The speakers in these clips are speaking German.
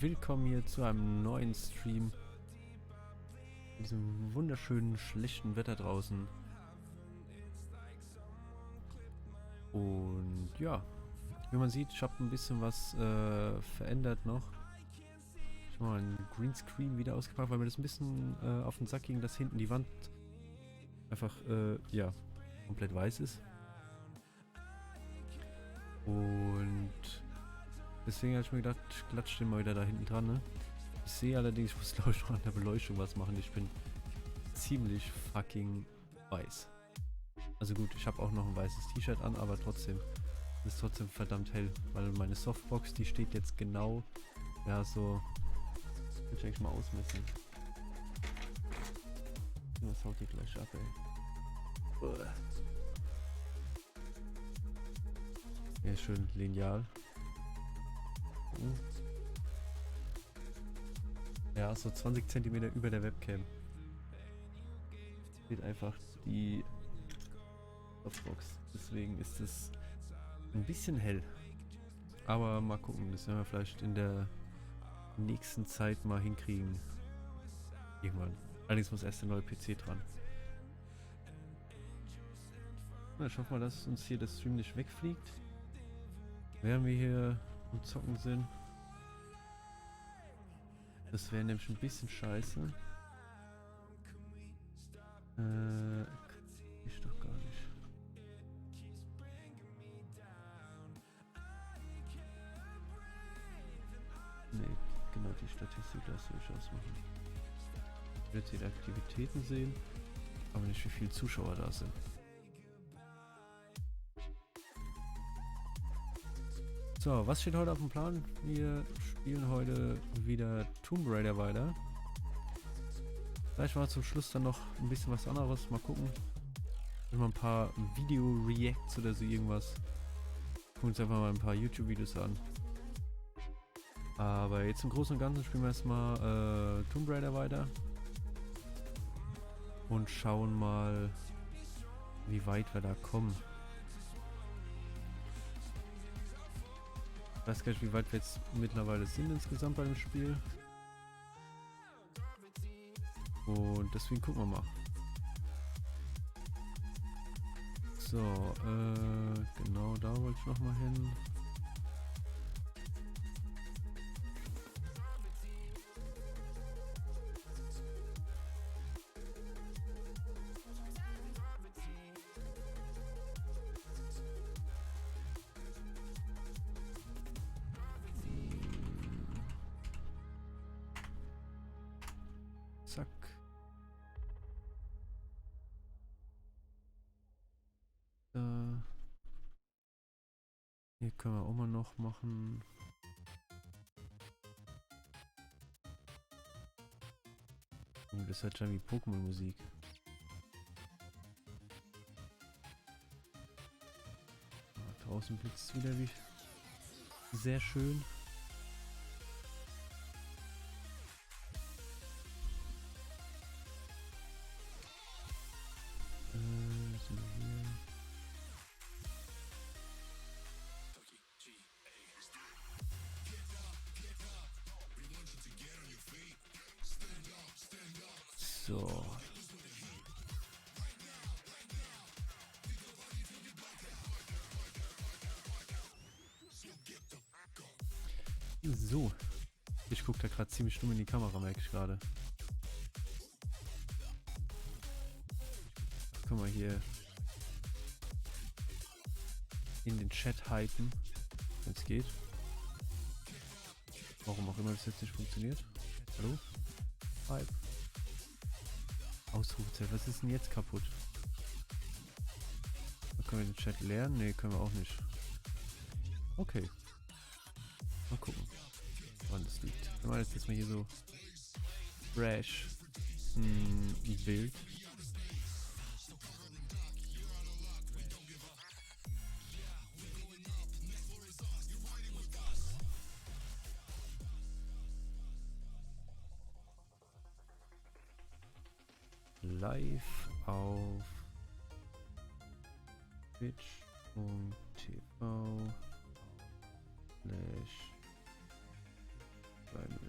Willkommen hier zu einem neuen Stream. In diesem wunderschönen, schlechten Wetter draußen. Und ja, wie man sieht, ich habe ein bisschen was verändert noch. Ich habe mal einen Greenscreen wieder ausgepackt, weil mir das ein bisschen auf den Sack ging, dass hinten die Wand einfach, ja, komplett weiß ist. Und deswegen habe ich mir gedacht, ich klatsche den mal wieder da hinten dran, ne? Ich sehe allerdings, ich muss glaube ich noch an der Beleuchtung was machen. Ich bin ziemlich fucking weiß. Also gut, ich habe auch noch ein weißes T-Shirt an, aber trotzdem ist trotzdem verdammt hell, weil meine Softbox, die steht jetzt genau, ja so, kann ich eigentlich mal ausmessen. Was haut die gleich ab, ey. Uah. Ja, schön lineal. Ja, so 20 cm über der Webcam steht einfach die Softbox. Deswegen ist es ein bisschen hell. Aber mal gucken, das werden wir vielleicht in der nächsten Zeit mal hinkriegen. Irgendwann. Allerdings muss erst der neue PC dran. Na, ich hoffe mal, dass uns hier der Stream nicht wegfliegt. Während wir hier am Zocken sind. Das wäre nämlich ein bisschen scheiße. Ich doch gar nicht. Nee, genau die Statistik lasse ich ausmachen. Ich will jetzt hier die Aktivitäten sehen, aber nicht wie viele Zuschauer da sind. So, was steht heute auf dem Plan? Wir spielen heute wieder Tomb Raider weiter. Vielleicht war zum Schluss dann noch ein bisschen was anderes. Mal gucken. Mal ein paar Video-Reacts oder so irgendwas. Gucken uns einfach mal ein paar YouTube-Videos an. Aber jetzt im Großen und Ganzen spielen wir erstmal Tomb Raider weiter. Und schauen mal, wie weit wir da kommen. Ich weiß gar nicht, wie weit wir jetzt mittlerweile sind insgesamt bei dem Spiel. Und deswegen gucken wir mal. So, genau da wollte ich nochmal hin. Zack. Hier können wir auch mal noch machen. Oh, das hört schon wie Pokémon-Musik. Draußen blitzt es wieder wie sehr schön. Sind wir hier? So. So. Ich gucke da gerade ziemlich stumm in die Kamera, merke ich gerade. Können wir hier in den Chat hypen, wenn es geht. Warum auch immer das jetzt nicht funktioniert. Hallo? Hype. Ausrufezeichen. Was ist denn jetzt kaputt? Können wir den Chat lernen? Ne, können wir auch nicht. Okay. Mal gucken, woran das liegt. Wir machen jetzt mal hier so fresh ein Bild. Live auf twitch.tv/Beine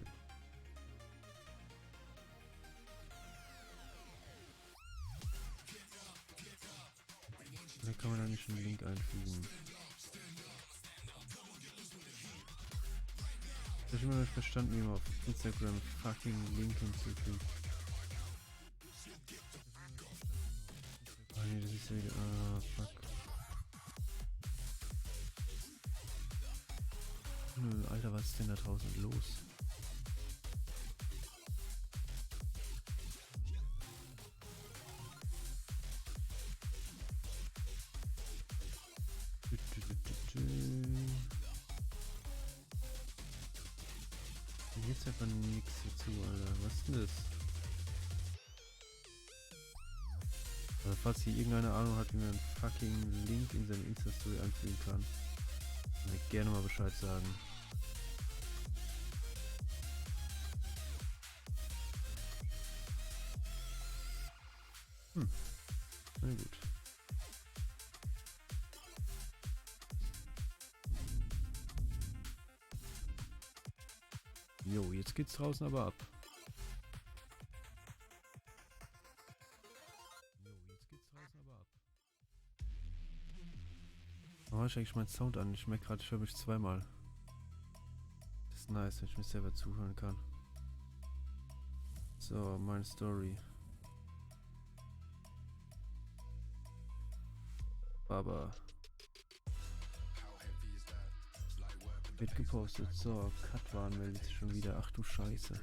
automatischen Link einfügen. Ich habe immer noch nicht verstanden, wie man auf Instagram fucking Link hinzufügt. Oh nee, das ist ja wieder... Ah, fuck. Nö, Alter, was ist denn da draußen los? Jetzt einfach nichts dazu, Alter. Was ist denn das? Also falls hier irgendeine Ahnung hat, wie man einen fucking Link in seine Insta-Story einfügen kann, kann mir gerne mal Bescheid sagen. Na gut. Jo, jetzt geht's draußen aber ab. Oh, ich eigentlich meinen Sound an. Ich merke gerade, ich höre mich zweimal. Das ist nice, wenn ich mich selber zuhören kann. So, meine Story. Baba. Wird gepostet. So, Katwan meldet sich schon wieder. Ach du Scheiße.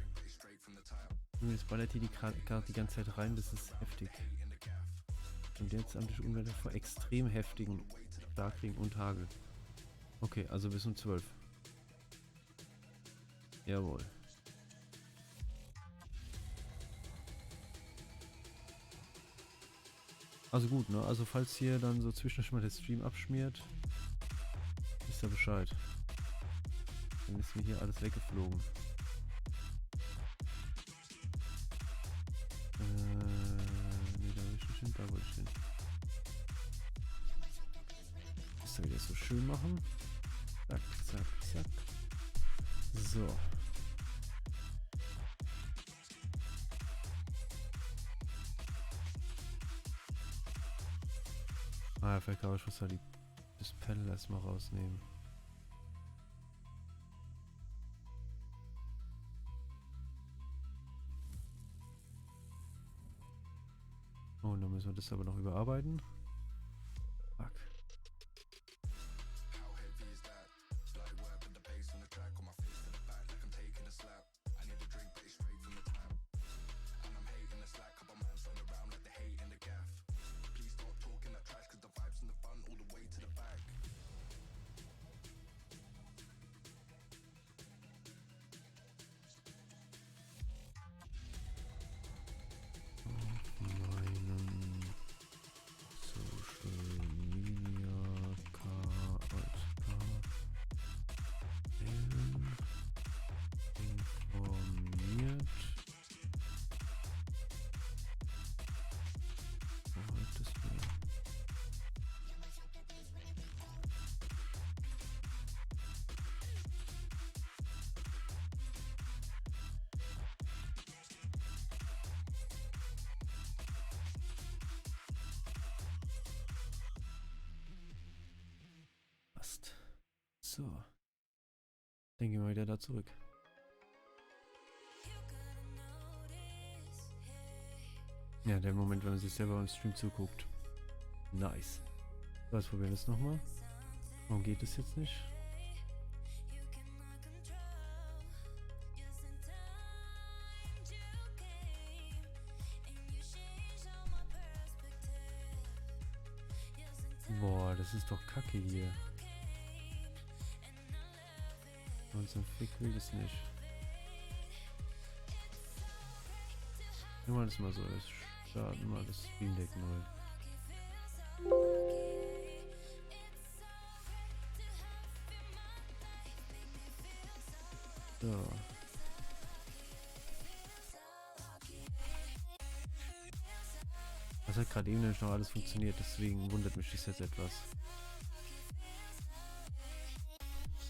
Jetzt ballert hier gerade die ganze Zeit rein, das ist heftig. Und jetzt eigentlich unwärtig vor extrem heftigen Starkregen und Hagel. Okay, also bis um 12. Jawohl. Also gut, ne? Also falls hier dann so zwischendurch mal der Stream abschmiert, wisst ihr Bescheid. Dann ist mir hier alles weggeflogen. Nee, da will ich nicht hin, da wollte ich hin. Das wieder so schön machen. Zack, zack, zack. So. Ah, vielleicht kann ich muss halt das Panel erstmal rausnehmen. Oh, und dann müssen wir das aber noch überarbeiten. Fuck. So. Dann gehen wir wieder da zurück. Ja, der Moment, wenn man sich selber im Stream zuguckt. Nice. So, jetzt probieren wir es nochmal. Warum geht es jetzt nicht? Boah, das ist doch kacke hier. Und so ein Fick will es nicht. Wir machen das mal so. Jetzt starten mal das Stream Deck neu. So. Das hat gerade eben nämlich noch alles funktioniert, deswegen wundert mich das jetzt etwas.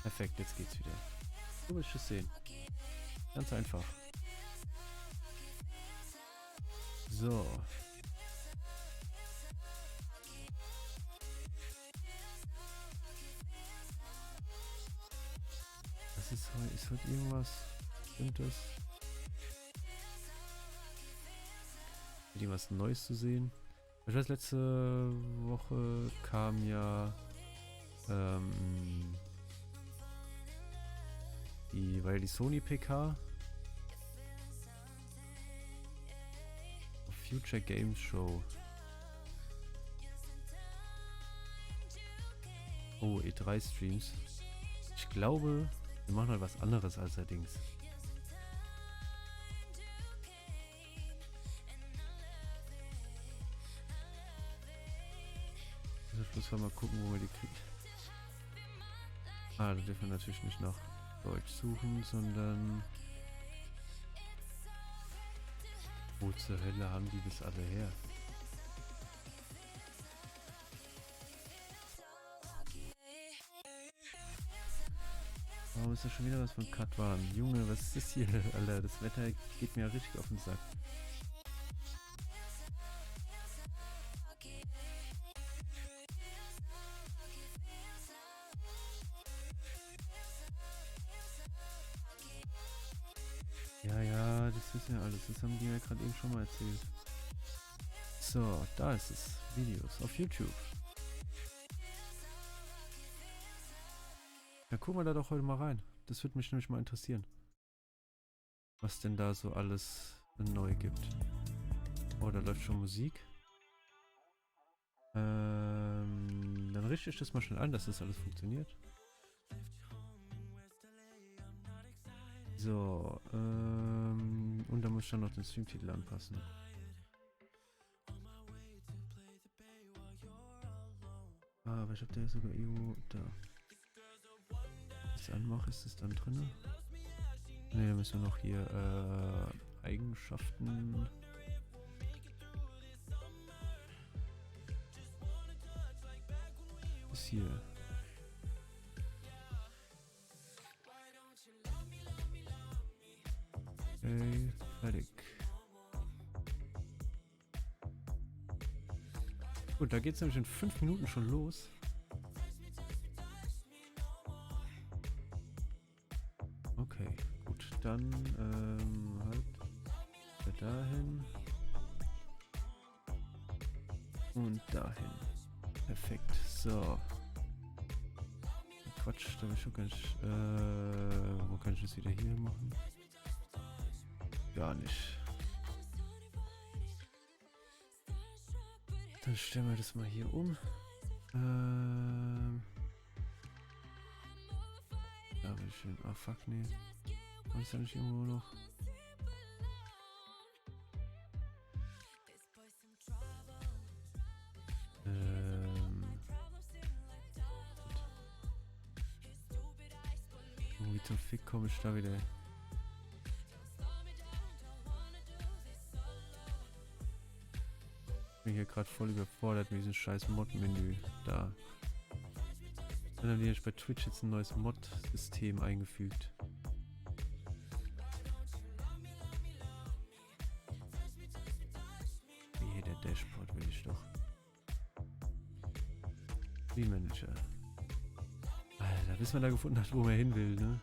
Perfekt, jetzt geht's wieder. So will ich es sehen. Ganz einfach. So. Ist halt irgendwas? Stimmt das? Irgendwas Neues zu sehen? Ich weiß, letzte Woche kam ja die Sony PK. Future Games Show. Oh, E3 Streams. Ich glaube, wir machen halt was anderes als allerdings. Ich muss mal gucken, wo wir die kriegen. Da dürfen wir natürlich nicht nach Deutsch suchen, sondern wo zur Hölle haben die das alle her? Warum ist da schon wieder was von Katwan? Junge, was ist das hier, Alter? Das Wetter geht mir ja richtig auf den Sack. Ja, das wissen wir alles. Das haben die mir gerade eben schon mal erzählt. So, da ist es. Videos auf YouTube. Ja, gucken wir da doch heute mal rein. Das würde mich nämlich mal interessieren. Was denn da so alles neu gibt. Oh, da läuft schon Musik. Dann richte ich das mal schnell an, dass das alles funktioniert. So, und dann muss ich dann noch den Streamtitel anpassen. Aber ich habe da sogar irgendwo da. Wenn ich es anmache, ist es dann drin? Ne, da müssen wir noch hier Eigenschaften. Ist hier. Okay, fertig. Gut, da geht es nämlich in 5 Minuten schon los. Okay, gut, dann halt dahin und dahin. Perfekt, so. Quatsch, da will ich schon gar nicht. Wo kann ich das wieder hier machen? Gar nicht. Dann stellen wir das mal hier um. Da will ich schön. Ah, fuck, nee. War das da nicht irgendwo noch? Wie zum Fick komme ich da wieder? Ich bin hier gerade voll überfordert mit diesem scheiß Mod-Menü da. Dann haben die jetzt bei Twitch jetzt ein neues Mod-System eingefügt. Hier der Dashboard will ich doch. Wie Manager. Alter, bis man da gefunden hat, wo man hin will, ne?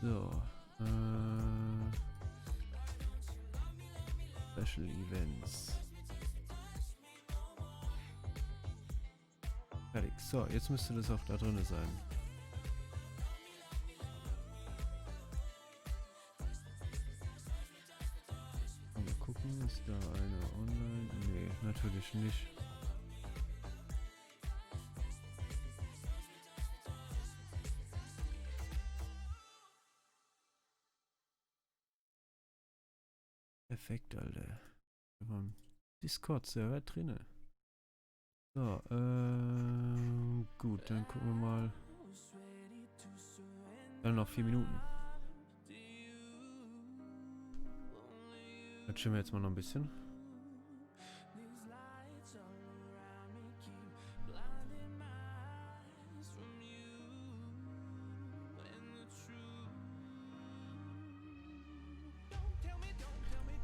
So, Special Events. Fertig. So, jetzt müsste das auch da drin sein. Mal gucken, ist da eine online? Nee, natürlich nicht. Perfekt, Alter. Wir haben Discord-Server drinne. So, gut, dann gucken wir mal. Dann noch 4 Minuten. Dann chillen wir jetzt mal noch ein bisschen.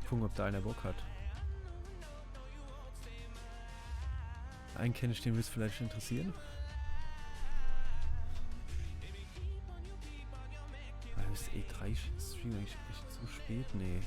Gucken, ob da einer Bock hat. Einen kenne ich, den will es vielleicht interessieren. Ist E3-Stream eigentlich echt zu spät? Nee.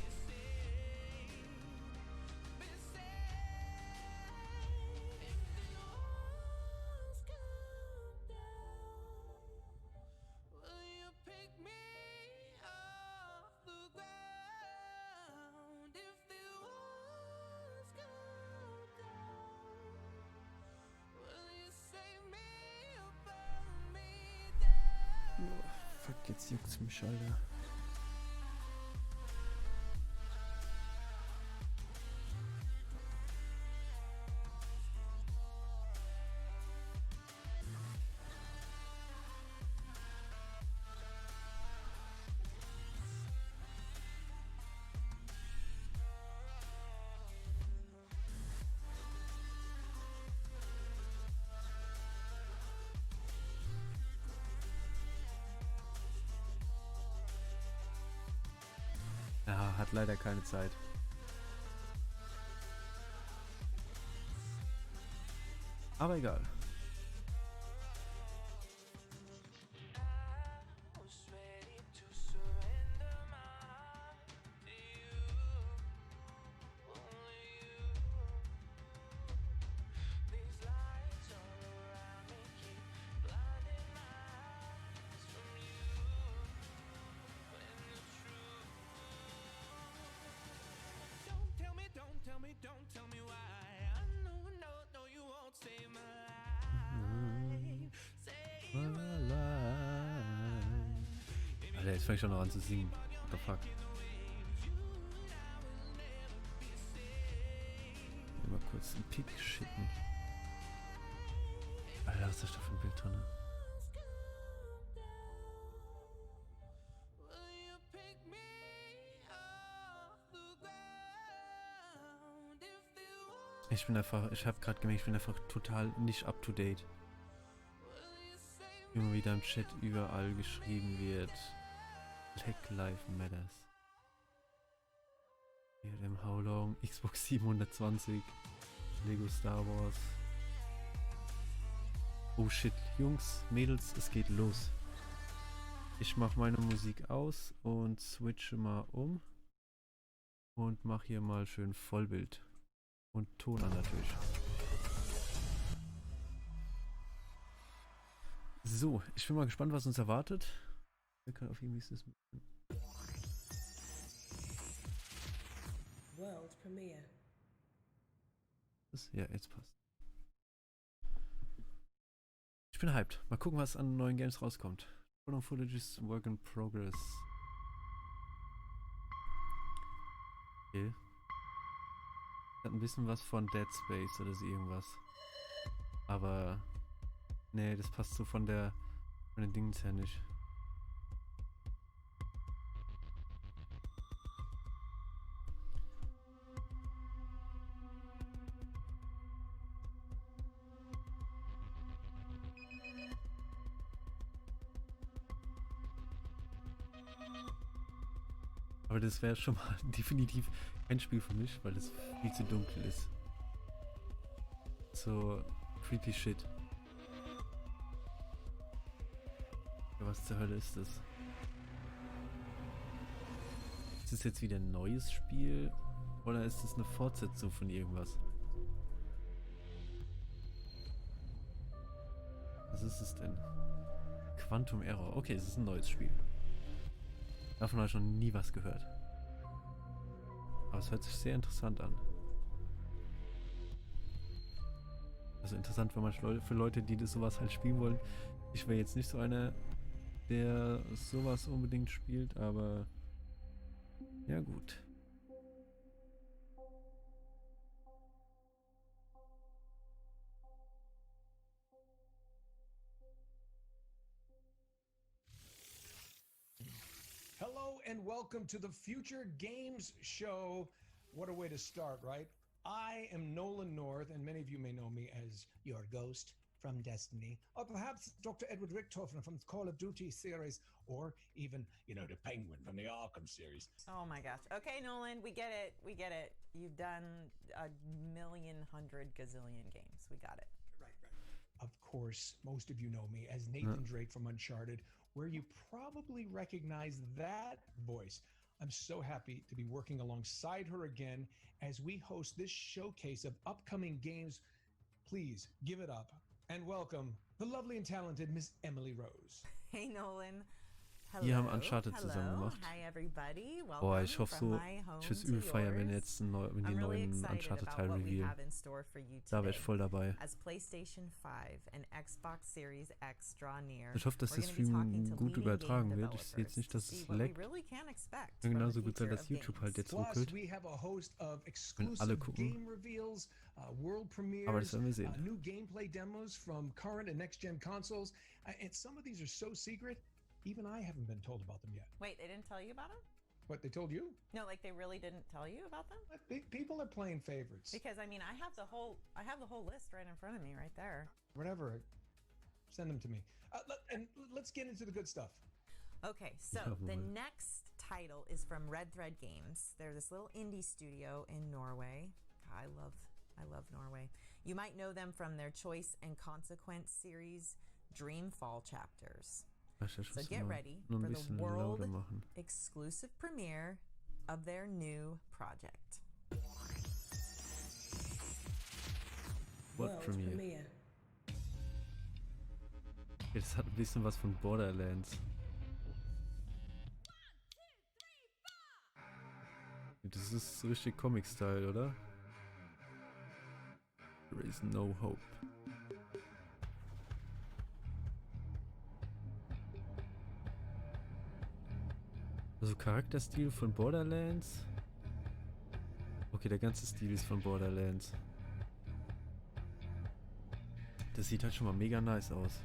Fuck, jetzt juckt's mich, Alter. Ja, hat leider keine Zeit. Aber egal. Alter, jetzt fange ich schon noch an zu singen. What the fuck? Mal kurz einen Pick schicken. Alter, was ist das für ein Bild drin? Ich habe gerade gemerkt, ich bin einfach total nicht up to date. Immer wieder im Chat überall geschrieben wird. Black Lives Matters. ELM How Long, Xbox 720, Lego Star Wars. Oh shit, Jungs, Mädels, es geht los. Ich mache meine Musik aus und switche mal um. Und mache hier mal schön Vollbild. Und Ton an natürlich. So, ich bin mal gespannt, was uns erwartet. Wir können auf irgendwie das World Premiere. Ja, jetzt passt. Ich bin hyped. Mal gucken, was an neuen Games rauskommt. Footage is work in progress. Okay. Hat ein bisschen was von Dead Space oder so irgendwas. Aber nee, das passt so von den Dingen her nicht. Aber das wäre schon mal definitiv kein Spiel für mich, weil es viel zu dunkel ist. So creepy shit. Ja, was zur Hölle ist das? Ist das jetzt wieder ein neues Spiel? Oder ist das eine Fortsetzung von irgendwas? Was ist es denn? Quantum Error. Okay, es ist ein neues Spiel. Davon habe ich noch nie was gehört. Aber es hört sich sehr interessant an. Also interessant für Leute, die das sowas halt spielen wollen. Ich wäre jetzt nicht so einer, der sowas unbedingt spielt, aber ja, gut. and welcome to the Future Games Show. What a way to start, right? I am Nolan North, and many of you may know me as your ghost from Destiny, or perhaps Dr. Edward Richtofen from the Call of Duty series, or even, the Penguin from the Arkham series. Oh my gosh. Okay, Nolan, we get it. We get it. You've done a million, hundred gazillion games. We got it. Right. Of course, most of you know me as Nathan Drake from Uncharted, where you probably recognize that voice. I'm so happy to be working alongside her again as we host this showcase of upcoming games. Please give it up and welcome the lovely and talented Miss Emily Rose. Hey, Nolan. Hello. Wir haben Uncharted zusammen gemacht. Hi, everybody. Welcome Boah, ich hoffe so, ich würde übel feiern, wenn jetzt wenn die neuen Uncharted-Teile revealen. Da wäre ich voll dabei. As PlayStation 5 and Xbox Series X draw near, Ich hoffe, dass das Stream gut übertragen wird. Ich sehe jetzt nicht, dass es leckt. Kann genauso gut sein, dass YouTube halt jetzt ruckelt. Wenn alle gucken. Aber das werden wir sehen. New gameplay demos from current and next gen consoles, and some of these are so secret. Even I haven't been told about them yet. Wait, they didn't tell you about them? What, they told you? No, like they really didn't tell you about them? People are playing favorites. Because I mean, I have the whole list right in front of me, right there. Whatever, send them to me. And let's get into the good stuff. Okay, so the next title is from Red Thread Games. They're this little indie studio in Norway. I love Norway. You might know them from their Choice and Consequence series, Dreamfall chapters. So get ready for the world exclusive premiere of their new project. What Premiere? Jetzt hat ein bisschen was von Borderlands. Das ist richtig Comic-Style, oder? There is no hope. Also Charakterstil von Borderlands. Okay, der ganze Stil ist von Borderlands. Das sieht halt schon mal mega nice aus.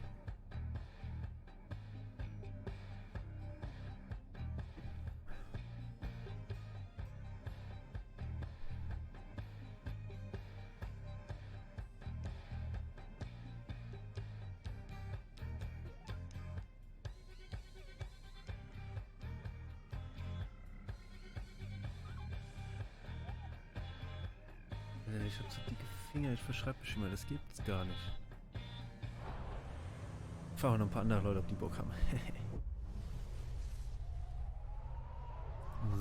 Ich hab so dicke Finger, ich verschreibe mich immer, das gibt's gar nicht. Ich frage noch ein paar andere Leute, ob die Bock haben.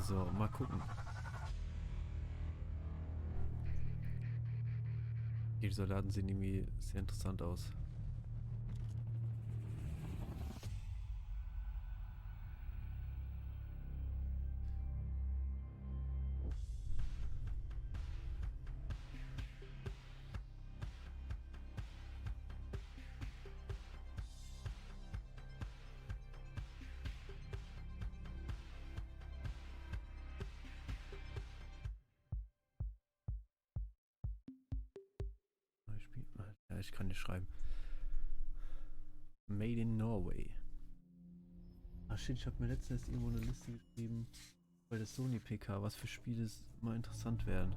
So, mal gucken. Die Soldaten sehen irgendwie sehr interessant aus. Ja, ich kann nicht schreiben. Made in Norway. Ach shit, ich habe mir letztens irgendwo eine Liste geschrieben bei der Sony PK, was für Spiele mal interessant wären.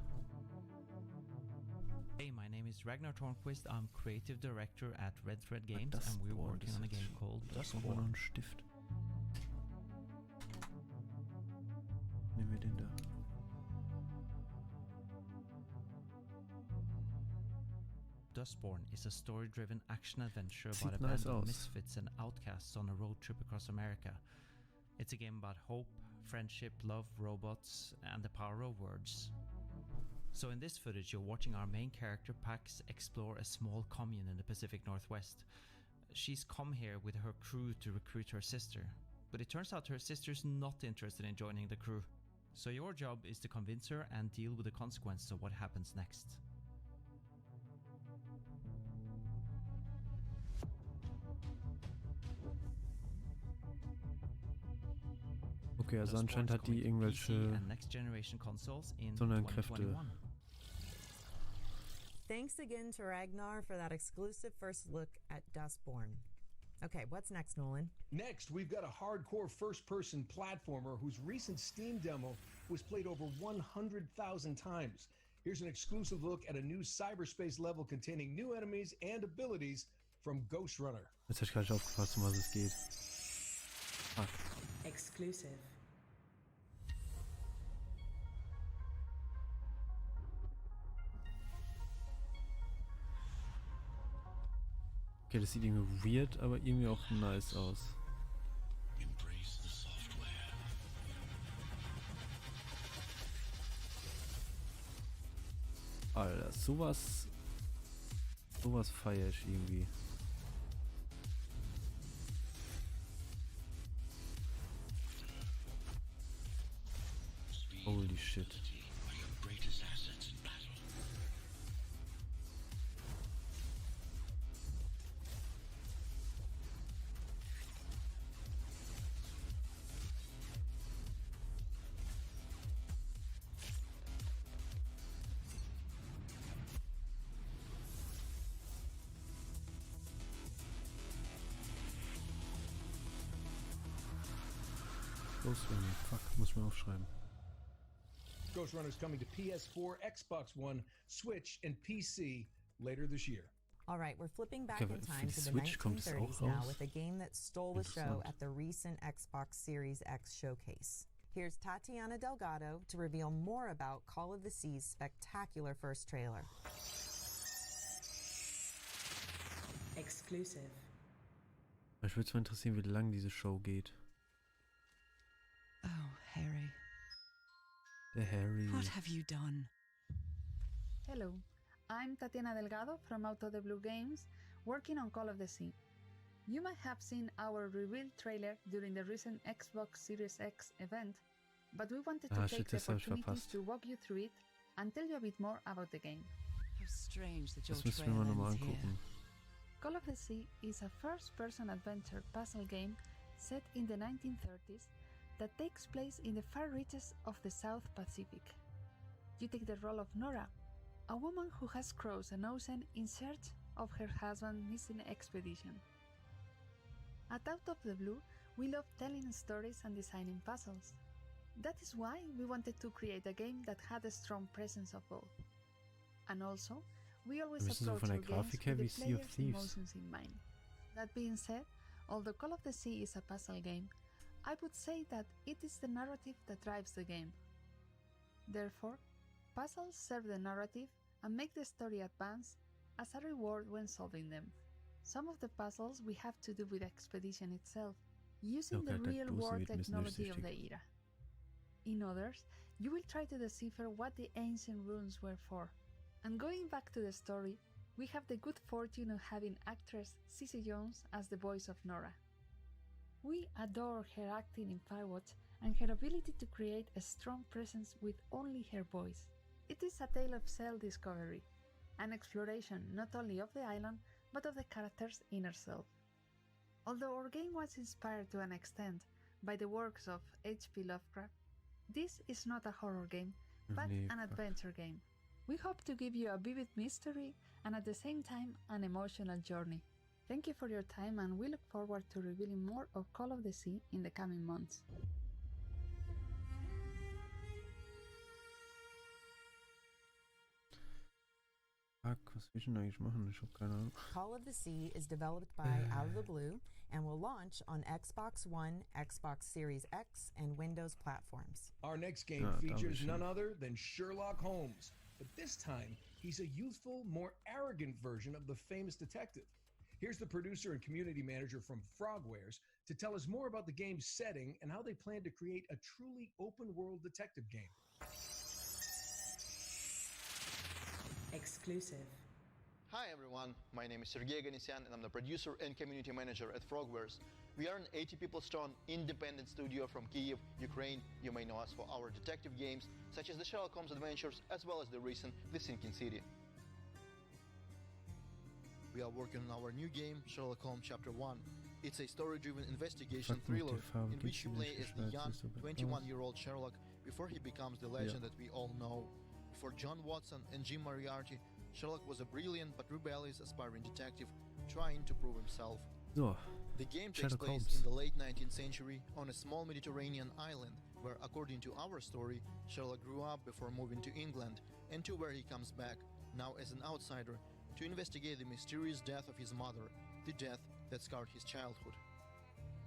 Hey, my name is Ragnar Tornquist. I'm creative director at Red Thread Games, and we're working on a game called Dustborn. Ein Stift. Nehmen wir den da. Dustborn is a story-driven action-adventure Sieht about a nice band of aus. misfits and outcasts on a road trip across America. It's a game about hope, friendship, love, robots, and the power of words. So in this footage, you're watching our main character Pax explore a small commune in the Pacific Northwest. She's come here with her crew to recruit her sister, but it turns out her sister's not interested in joining the crew. So your job is to convince her and deal with the consequences of what happens next. Okay, also anscheinend hat die irgendwelche Sonderkräfte. Thanks again to Ragnar for that exclusive first look at Dustborn. Okay, what's next, Nolan? Next, we've got a hardcore first-person platformer whose recent Steam demo was played over 100,000 times. Here's an exclusive look at a new cyberspace level containing new enemies and abilities from Ghost Runner. Jetzt hab ich gar nicht aufgepasst, um was es geht. Fuck. Exclusive. Okay, das sieht irgendwie weird, aber irgendwie auch nice aus. Alter, sowas feiere ich irgendwie. Holy shit. Ghost Runner, fuck, muss ich mir aufschreiben. Ghost Runner is coming to PS4, Xbox One, Switch, and PC later this year. All right, we're flipping back Okay, in für time die to the Switch kommt es 1930s auch now raus? with a game that stole the show Interessant. at the recent Xbox Series X showcase. Here's Tatiana Delgado to reveal more about Call of the Sea's spectacular first trailer. Exclusive. Mich würde zwar interessieren, wie lang diese Show geht. Oh, Harry, Der Harry. what have you done? Hello, I'm Tatiana Delgado from Out of the Blue Games, working on Call of the Sea. You might have seen our reveal trailer during the recent Xbox Series X event, but we wanted to take shit, the das hab ich opportunity verpasst. to walk you through it and tell you a bit more about the game. How strange that your Das müssen wir trail mal nochmal ends here. angucken. Call of the Sea is a first-person adventure puzzle game set in the 1930s that takes place in the far reaches of the South Pacific. You take the role of Nora, a woman who has crossed an ocean in search of her husband's missing expedition. At Out of the Blue, we love telling stories and designing puzzles. That is why we wanted to create a game that had a strong presence of both. And also, we always Wir müssen so approach von our der games Grafik her with wie the Sea of player's Thieves. emotions in mind. That being said, although Call of the Sea is a puzzle game, I would say that it is the narrative that drives the game. Therefore, puzzles serve the narrative and make the story advance as a reward when solving them. Some of the puzzles we have to do with the expedition itself, using Okay, the der real-world Dose wird ein bisschen technology of the durchsichtig. era. In others, you will try to decipher what the ancient runes were for. And going back to the story, we have the good fortune of having actress Cissy Jones as the voice of Nora. We adore her acting in Firewatch and her ability to create a strong presence with only her voice. It is a tale of self-discovery, an exploration not only of the island, but of the character's inner self. Although our game was inspired to an extent by the works of H.P. Lovecraft, this is not a horror game, but Nee, an fuck. adventure game. We hope to give you a vivid mystery and at the same time an emotional journey. Thank you for your time, and we look forward to revealing more of Call of the Sea in the coming months. Fuck, was will ich denn eigentlich machen? Ich hab keine Ahnung. Call of the Sea is developed by Out of the Blue and will launch on Xbox One, Xbox Series X, and Windows platforms. Our next game Ah, features Dankeschön. none other than Sherlock Holmes, but this time he's a youthful, more arrogant version of the famous detective. Here's the producer and community manager from Frogwares to tell us more about the game's setting and how they plan to create a truly open-world detective game. Exclusive. Hi everyone, my name is Sergey Ganisyan and I'm the producer and community manager at Frogwares. We are an 80 people strong independent studio from Kyiv, Ukraine. You may know us for our detective games such as the Sherlock Holmes Adventures as well as the recent The Sinking City. We are working on our new game, Sherlock Holmes Chapter 1. It's a story-driven investigation Fuck, mit thriller der Farbe in which you geht's play nicht as the young geschwärzt, ist so 21-year-old Sherlock before he becomes the legend that we all know. For John Watson and Jim Moriarty, Sherlock was a brilliant but rebellious aspiring detective trying to prove himself. So, The game takes Sherlock place Holmes. in the late 19th century on a small Mediterranean island where, according to our story, Sherlock grew up before moving to England, and to where he comes back, now as an outsider, to investigate the mysterious death of his mother, the death that scarred his childhood.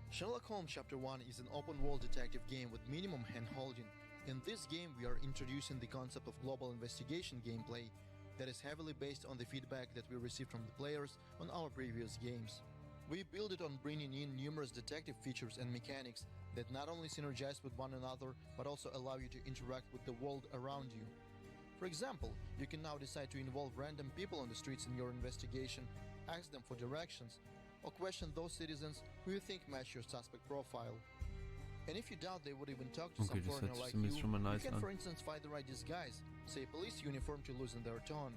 Sherlock Holmes Chapter 1 is an open-world detective game with minimum hand-holding. In this game, we are introducing the concept of global investigation gameplay that is heavily based on the feedback that we received from the players on our previous games. We build it on bringing in numerous detective features and mechanics that not only synergize with one another, but also allow you to interact with the world around you. For example, you can now decide to involve random people on the streets in your investigation, ask them for directions, or question those citizens who you think match your suspect profile. And if you doubt they would even talk to Okay, some das foreigner hört sich like zumindest you, schon mal you nice can an. for instance find the right disguise, say police uniform to loosen their tone.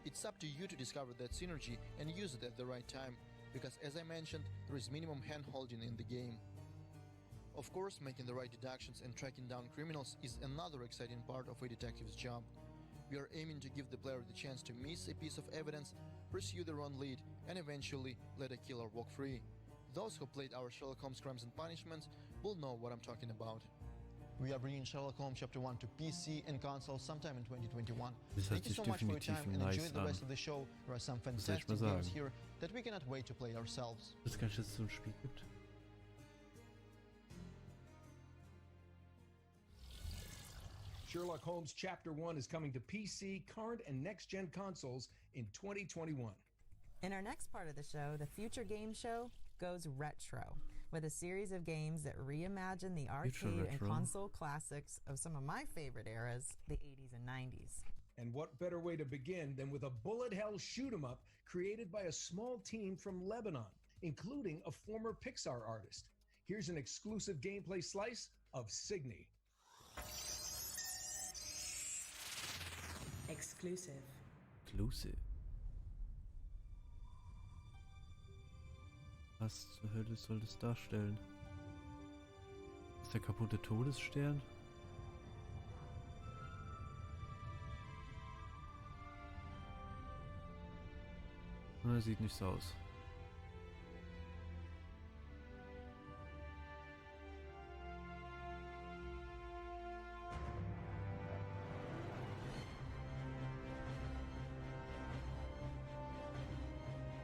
It's up to you to discover that synergy and use it at the right time, because as I mentioned, there is minimum hand-holding in the game. Of course, making the right deductions and tracking down criminals is another exciting part of a detective's job. We are aiming to give the player the chance to miss a piece of evidence, pursue their own lead, and eventually let a killer walk free. Those who played our Sherlock Holmes Crimes and Punishments will know what I'm talking about. We are bringing Sherlock Holmes Chapter 1 to PC and console sometime in 2021. Das hört Thank you sich so much for your definitiv time and enjoy nice the an. rest of the show. There are some soll ich fantastic mal games sagen? here that we cannot wait to play ourselves. Das kann ich jetzt so ein Spiel gibt. Sherlock Holmes Chapter 1 is coming to PC, current, and next-gen consoles in 2021. In our next part of the show, the Future Game Show goes retro with a series of games that reimagine the arcade and retro. console classics of some of my favorite eras, the 80s and 90s. And what better way to begin than with a bullet hell shoot 'em up created by a small team from Lebanon, including a former Pixar artist. Here's an exclusive gameplay slice of Signy. Exclusive. Exclusive. Was zur Hölle soll das darstellen? Ist der kaputte Todesstern? Sieht nicht so aus.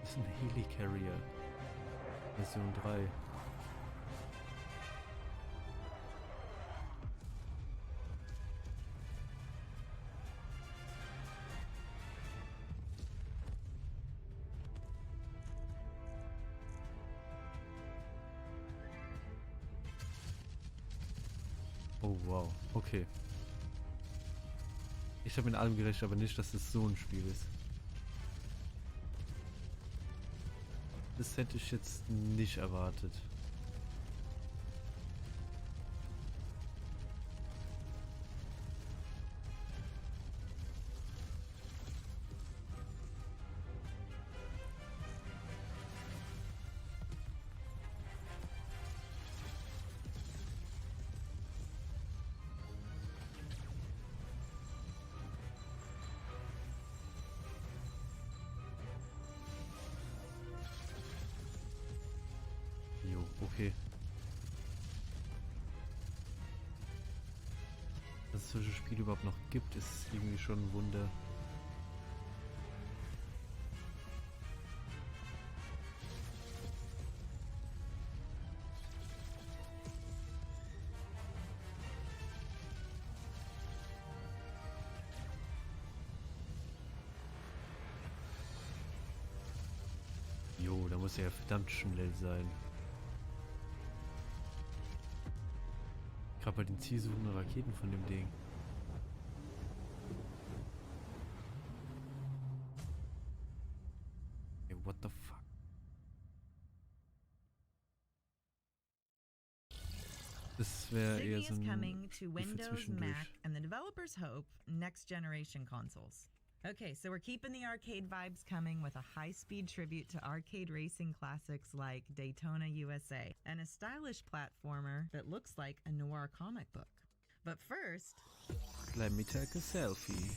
Das ist ein Helicarrier. Version 3. Oh wow, okay. Ich habe mit allem gerechnet, aber nicht, dass es so ein Spiel ist. Das hätte ich jetzt nicht erwartet. Jo, okay. Dass es solche Spiele überhaupt noch gibt, ist irgendwie schon ein Wunder. Jo, da muss er ja verdammt schnell sein. Gerade bei den zielsuchenden Raketen von dem Ding. Ey, what the fuck? Das wäre Signy E eher is so ein coming to Spiel für Windows, zwischendurch. Mac, and the developers hope next generation consoles. Okay, so we're keeping the arcade vibes coming with a high-speed tribute to arcade racing classics like Daytona USA and a stylish platformer that looks like a noir comic book. But first, Let me take a selfie.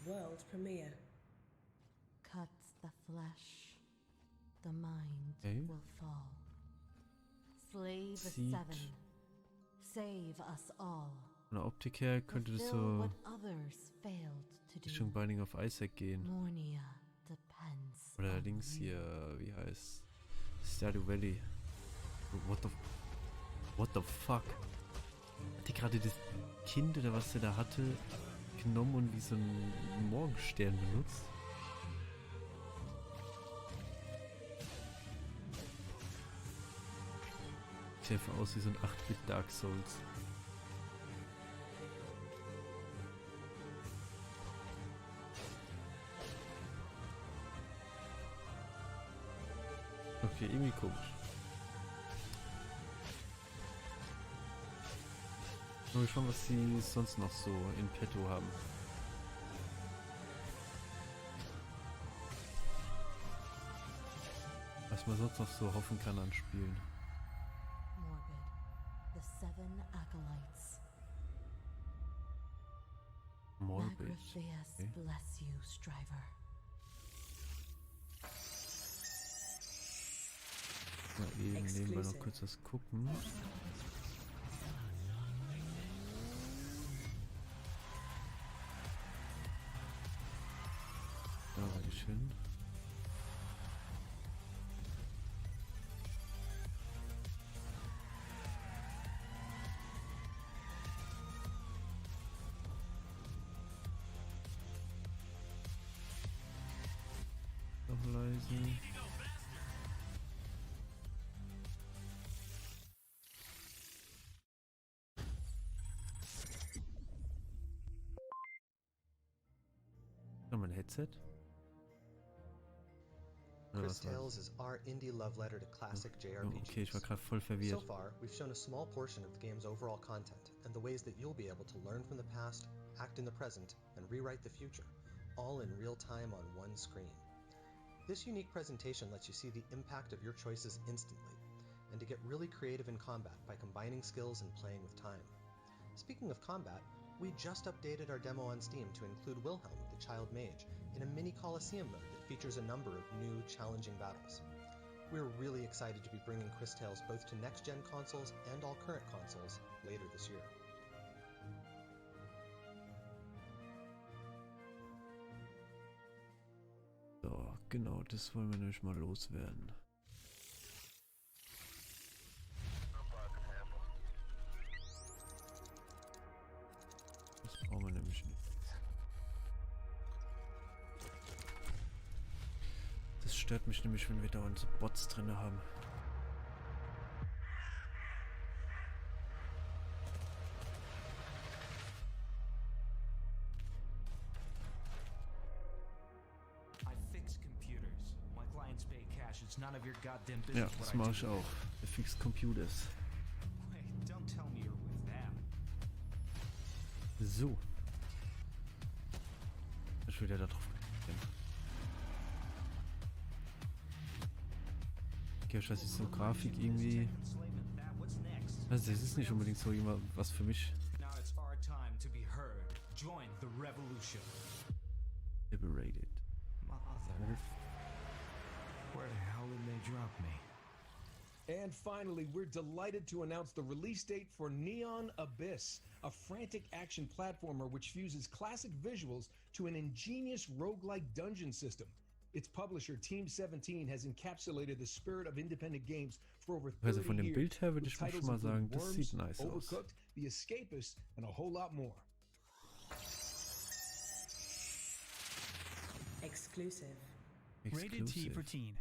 World premiere. Cuts the flesh, the mind Okay. will fall. Slay the Sieht seven. Save us all. von der Optik her könnte das Fulfill so what others failed to Richtung do. Binding of Isaac gehen. Mornia depends Oder on links you. hier, wie heißt Stardew Valley. What the fuck? Hat die gerade das Kind oder was der da hatte genommen und wie so einen Morgenstern benutzt? Sieht einfach aus wie so ein 8-Bit Dark Souls. Okay, irgendwie komisch. Mal schauen, was sie sonst noch so in petto haben. Was man sonst noch so hoffen kann an Spielen. Morbid, the seven acolytes. Morbid. Magritheus Okay. bless you, Striver. Mal eben nebenbei noch Exclusive. kurz was gucken. Da wollte ich hin. Noch leise. Noch mein Headset? Oder Chris was war das? Tales is our indie love letter to classic Oh, JRPGs. okay, ich war gerade voll So verwirrt. far, we've shown a small portion of the game's overall content and the ways that you'll be able to learn from the past, act in the present, and rewrite the future, all in real time on one screen. This unique presentation lets you see the impact of your choices instantly, and to get really creative in combat by combining skills and playing with time. Speaking of combat, we just updated our demo on Steam to include Wilhelm, the Child Mage, in a mini Colosseum mode that features a number of new, challenging battles. We're really excited to be bringing Chris Tales both to next-gen consoles and all current consoles later this year. So, genau, das wollen wir nämlich mal loswerden. Das brauchen wir nämlich nicht. Das stört mich nämlich, wenn wir da unsere Bots drin haben. I fix computers. My clients pay cash. It's none of your goddamn Ja, business das what I mache do. ich auch. Der Fix Computers. Wait, don't tell me you're with them. So. Ich will ja da drauf gehen. Okay, ich weiß nicht, so Grafik irgendwie. What's next? Also es ist nicht unbedingt so immer was für mich. Now it's our time to be heard. Join the revolution. Liberated. Mother. Where the hell did they drop me? And finally, we're delighted to announce the release date for Neon Abyss, a frantic action platformer which fuses classic visuals to an ingenious roguelike dungeon system. Its publisher, Team 17, has encapsulated the spirit of independent games for over 30 Also von dem years. Bild her würde with ich schon titles mal including sagen, das Worms, sieht nice aus. Overcooked, The Escapist, and a whole lot more. Exclusive. Rated T for Exclusive. teen.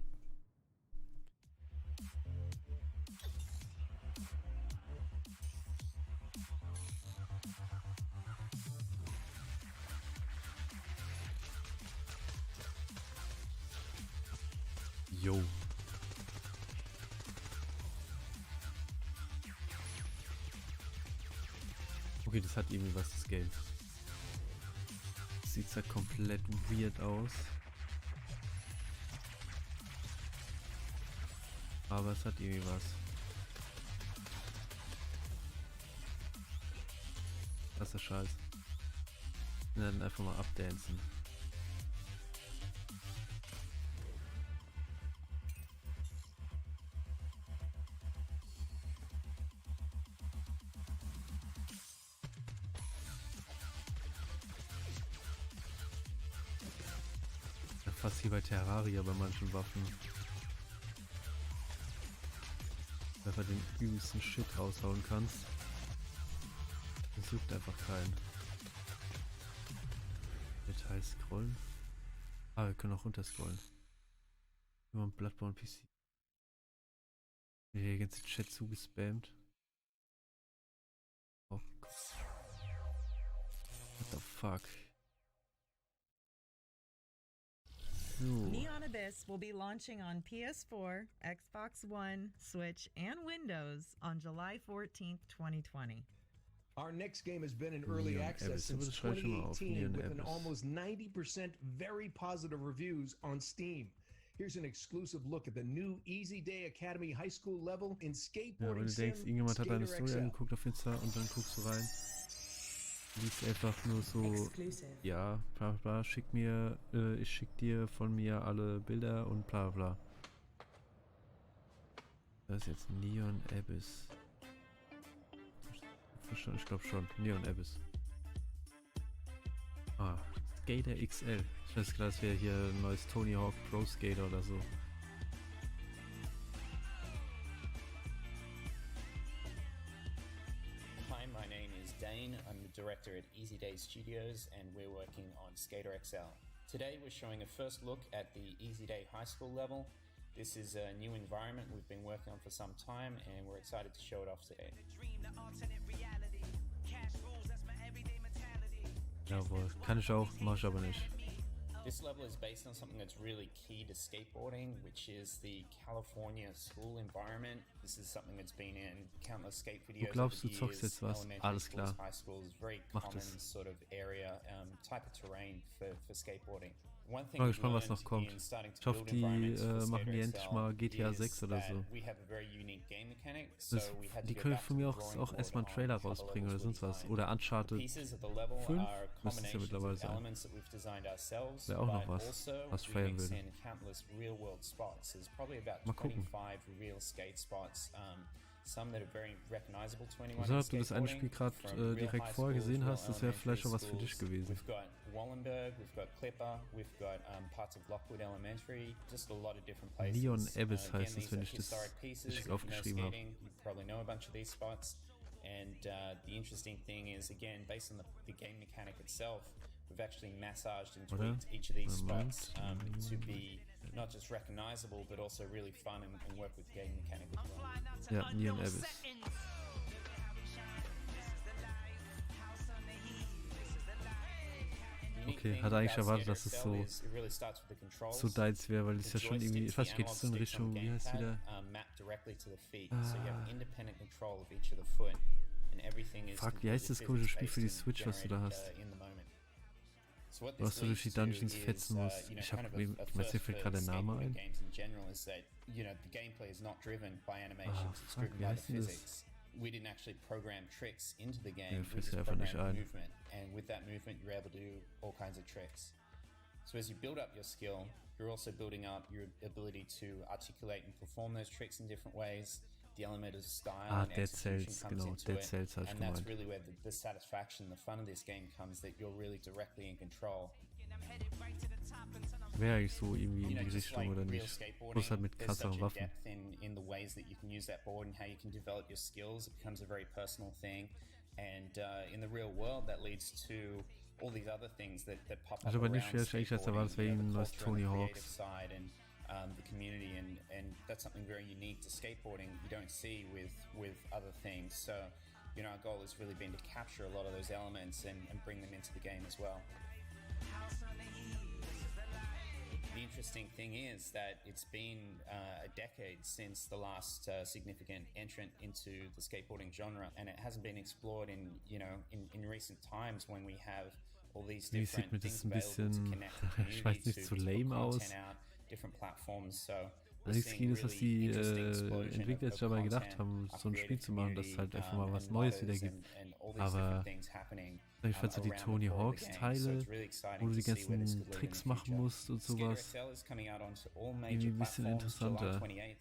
Yo. Okay, das hat irgendwie was, das Game. Sieht halt komplett weird aus. Aber es hat irgendwie was. Das ist der Scheiß. Und dann einfach mal abdancen. fast wie bei Terraria bei manchen Waffen. Wenn du den übelsten Shit raushauen kannst. Das juckt einfach keinen. Details scrollen. Ah, wir können auch runter scrollen. Immer Bloodborne PC. Der ganze Chat zugespammt. Oh Gott. What the fuck? So. Neon Abyss will be launching on PS4, Xbox One, Switch, and Windows on July 14th, 2020. Our next game has been in early Neon access Abyss. since Das schreibe ich schon mal auf. 2018 Neon with an Abyss. almost 90% very positive reviews on Steam. Here's an exclusive look at the new Easy Day Academy High School level in Ja, skateboarding wenn du denkst, sim irgendjemand hat deine Skater Story XL. angeguckt auf Insta und dann guckst du rein. Liest einfach nur so, Exclusive. ja, bla bla, ich schick dir von mir alle Bilder und bla bla. Das ist jetzt Neon Abyss. Ich glaube schon, Neon Abyss. Ah, Skater XL. Ich weiß gerade, das wäre hier ein neues Tony Hawk Pro Skater oder so. Hi, my name is Dane. I'm the director at Easy Day Studios and we're working on Skater XL. Today we're showing a first look at the Easy Day High School level. This is a new environment we've been working on for some time and we're excited to show it off today. Jawohl, kann ich auch, mach ich aber nicht. This level is based on something that's really key to skateboarding, which is the California school environment. This is something that's been in countless skate videos. Du glaubst, over du the zockst years. jetzt was? Elementary Alles schools, klar. high schools, very Mach common das. sort of area, type of terrain for skateboarding. One Ich thing bin we've gespannt, was learned noch kommt. in starting to Ich hoffe, build die environments for machen die Skater endlich XL mal GTA is 6 oder that so. we have a very unique game mechanic, so Das, we had to die go können back von to mir the drawing auch board erstmal einen on Trailer how the rausbringen oder levels were sonst was. designed. Oder The Uncharted pieces of the level 5 are müsste es ja combinations mittlerweile of sein. elements that we've designed ourselves, Wäre auch noch but was, also was ich we feiern mix würde. in countless real-world spots. There's probably about Mal gucken. 25 real skate spots, some that are very recognizable to anyone Also, in ob du das eine skateboarding, Spiel gerade from real direkt high vorher schools, gesehen real hast, das wäre vielleicht elementary auch was für dich schools. gewesen. We've got Wallenberg, we've got Clipper, we've got parts of Lockwood Elementary, just a lot of different places. Neon Abyss Again, heißt es, these wenn are ich das historic pieces. richtig If you know aufgeschrieben habe. skating, you probably know a bunch of these spots. And the interesting thing is, again, based on the game mechanic itself, we've actually massaged and Oder? tweaked each of these Moment. spots to be not just recognizable, but also really fun and work with game mechanic as well. Ja, Neon Abyss. Okay, hatte eigentlich erwartet, dass es so deins wäre, weil es ja schon irgendwie, ich weiß nicht, geht es so in Richtung, wie heißt wieder? Fuck, wie heißt das komische Spiel für die Switch, was du da hast? Was du durch die Dungeons fetzen musst. Ich weiß, mir fällt gerade der Name ein. Fuck, wie heißt denn das? We didn't actually program tricks into the game. Ja, We fällt just mir einfach nicht programmed ein. movement, and with that movement, you're able to do all kinds of tricks. So as you build up your skill, you're also building up your ability to articulate and perform those tricks in different ways. The element of style and Dead execution Cells, comes genau, into Dead it, Cells habe ich and that's gemeint. really where the satisfaction, the fun of this game comes. That you're really directly in control. Wäre eigentlich so irgendwie in You know, die just Richtung like oder real nicht? skateboarding, Bloß halt mit there's krasseren such a Waffen. depth in the ways that you can use that board and how you can develop your skills. It becomes a very personal thing, and in the real world, that leads to all these other things that pop up Also aber around nicht, wer ich als erwartet, wäre skateboarding, ein the neues culture and Tony the Hawks. creative side and the community, and that's something very unique to skateboarding you don't see with other things. So, you know, our goal has really been to capture a lot of those elements and bring them into the game as well. The interesting thing is that it's been a decade since the last significant entrant into the skateboarding genre, and it hasn't been explored in recent times when we have all these Wie different sieht mir das things ein available to bisschen, connect the ich weiß community, nicht, zu to put lame aus? content out, different platforms. So we're Nichts seeing gegen das, was really die interesting explosion Entwickler of sich dabei gedacht content, haben, our so ein Spiel creative zu machen, das community, halt einfach mal was and Neues wieder modders gibt. and all these Aber different things happening, ich fand so die around the Tony core of Hawks the game. So Teile, it's really exciting wo du die to see where this ganzen could lead in Tricks the machen future. musst und Skater sowas. XL is coming out onto all major Irgendwie ein bisschen platforms July interessanter. 28th,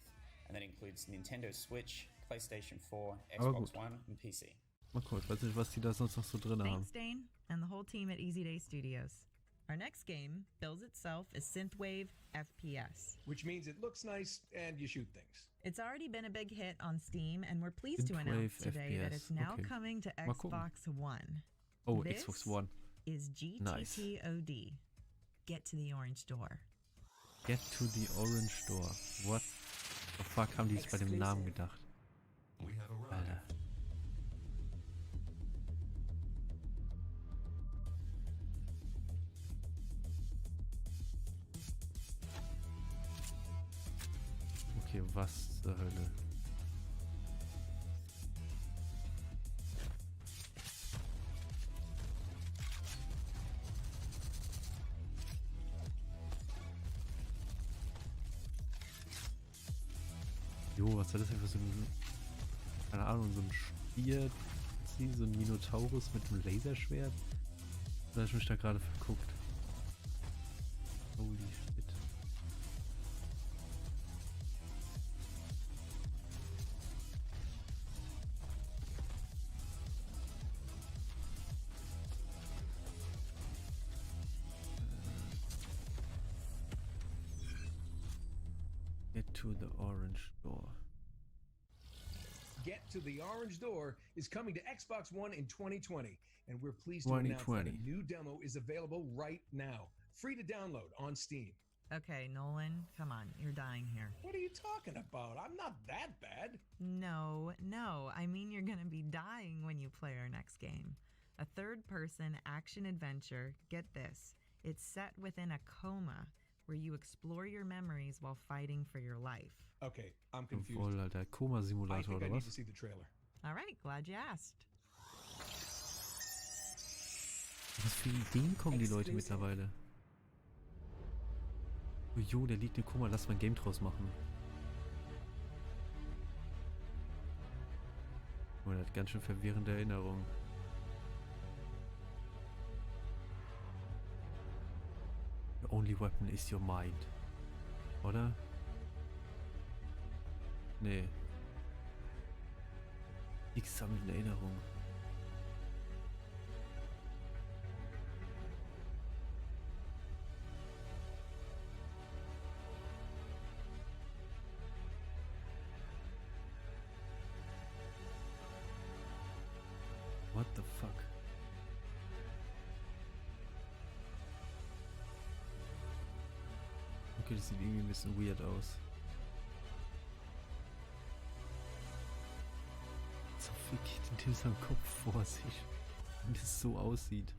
and that includes Nintendo Switch, PlayStation 4, Aber Xbox gut. One, and PC. Mal gucken, ich weiß nicht, was die da sonst noch so drin haben. Thanks, Dane, and the whole team at Easy Day Studios. Our next game bills itself as Synthwave FPS, which means it looks nice and you shoot things. It's already been a big hit on Steam, and we're pleased to Synthwave announce today that FPS, it's now okay. coming to Mal gucken. Xbox One. Oh, This Xbox One. is Nice. GTTOD. Get to the orange door. Get to the Orange Door. What the fuck haben die sich bei dem Namen gedacht? Alter. Okay, was zur Hölle? Jo, was soll das denn für so ein, keine Ahnung, so ein Stier, so ein Minotaurus mit einem Laserschwert? Da hab ich mich da gerade verguckt. Holy shit. Get to the orange door. Get to the Orange Door is coming to Xbox One in 2020, and we're pleased to announce that 2020. a new demo is available right now, free to download on Steam. Okay, Nolan, come on, you're dying here. What are you talking about? I'm not that bad. No, I mean you're gonna be dying when you play our next game. A third-person action-adventure, get this, it's set within a coma, where you explore your memories while fighting for your life. Okay, I'm confused. Voll, Alter. I Koma-Simulator think I oder need to was? see the trailer. All right, glad you asked. Was für Ideen kommen die Leute mittlerweile? Oh jo, der liegt im Koma, lass mal ein Game draus machen. Oh, der hat ganz schön verwirrende Erinnerungen. Your only weapon is your mind. Oder? Nee. Die gesammelten Erinnerungen. What the fuck? Okay, das sieht irgendwie ein bisschen weird aus. So viel geht in diesem Kopf vor sich, wenn das so aussieht.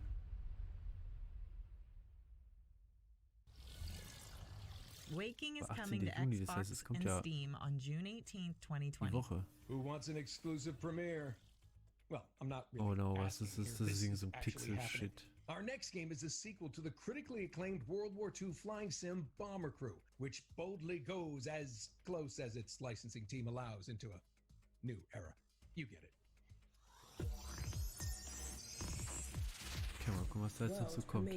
Waking is 18. coming to Juni, das Xbox heißt, es kommt and ja Steam on June 18th, die 2020. Woche. Who wants an exclusive premiere? Well, I'm not really Oh no, was asking ist here. das? Das ist This irgend is so ein actually happening. Pixel-Shit. Our next game is a sequel to the critically acclaimed World War II flying sim Bomber Crew, which boldly goes as close as its licensing team allows into a new era. You get it. Okay, mal gucken, was da jetzt dazu kommt.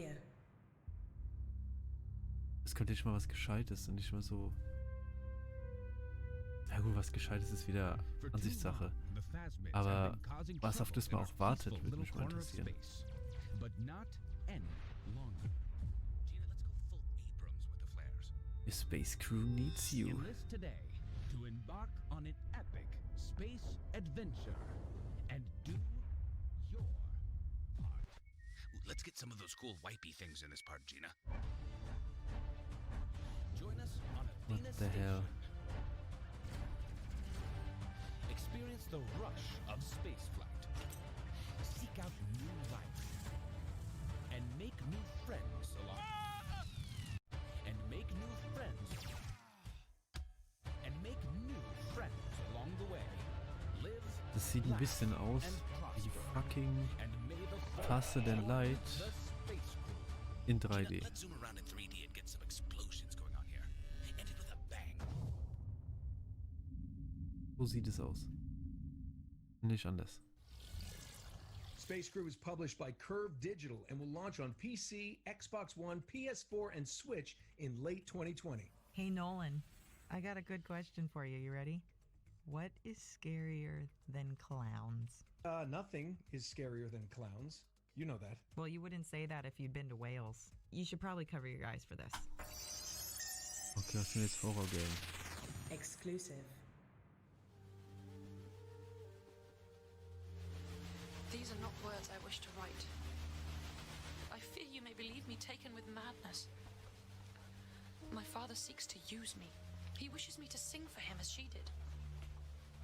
Es kommt nicht mal was Gescheites und nicht mal so... Na gut, was Gescheites ist wieder Ansichtssache. Aber was auf das man auch wartet, würde mich mal interessieren. The space crew needs you. Enlist today to embark on an epic space adventure and do your part. Let's get some of those cool wipey things in this part, Gina. Join us on What Athena the hell? Experience the rush of spaceflight. Seek out new life. And make new friends along. And make new friends. And make new friends along the way. Live. Das sieht ein bisschen aus wie fucking Faster Than Light in 3D. Let's zoom around in 3D and get some explosions going on here. End it with a bang. So sieht es aus. Nicht anders. Space Crew is published by Curve Digital and will launch on PC, Xbox One, PS4, and Switch in late 2020. Hey, Nolan, I got a good question for you. You ready? What is scarier than clowns? Nothing is scarier than clowns. You know that. Well, you wouldn't say that if you'd been to Wales. You should probably cover your eyes for this. Okay, was ist denn jetzt Horror-Game? Exclusive. These are not words I wish to write. I fear you may believe me taken with madness. My father seeks to use me. He wishes me to sing for him as she did.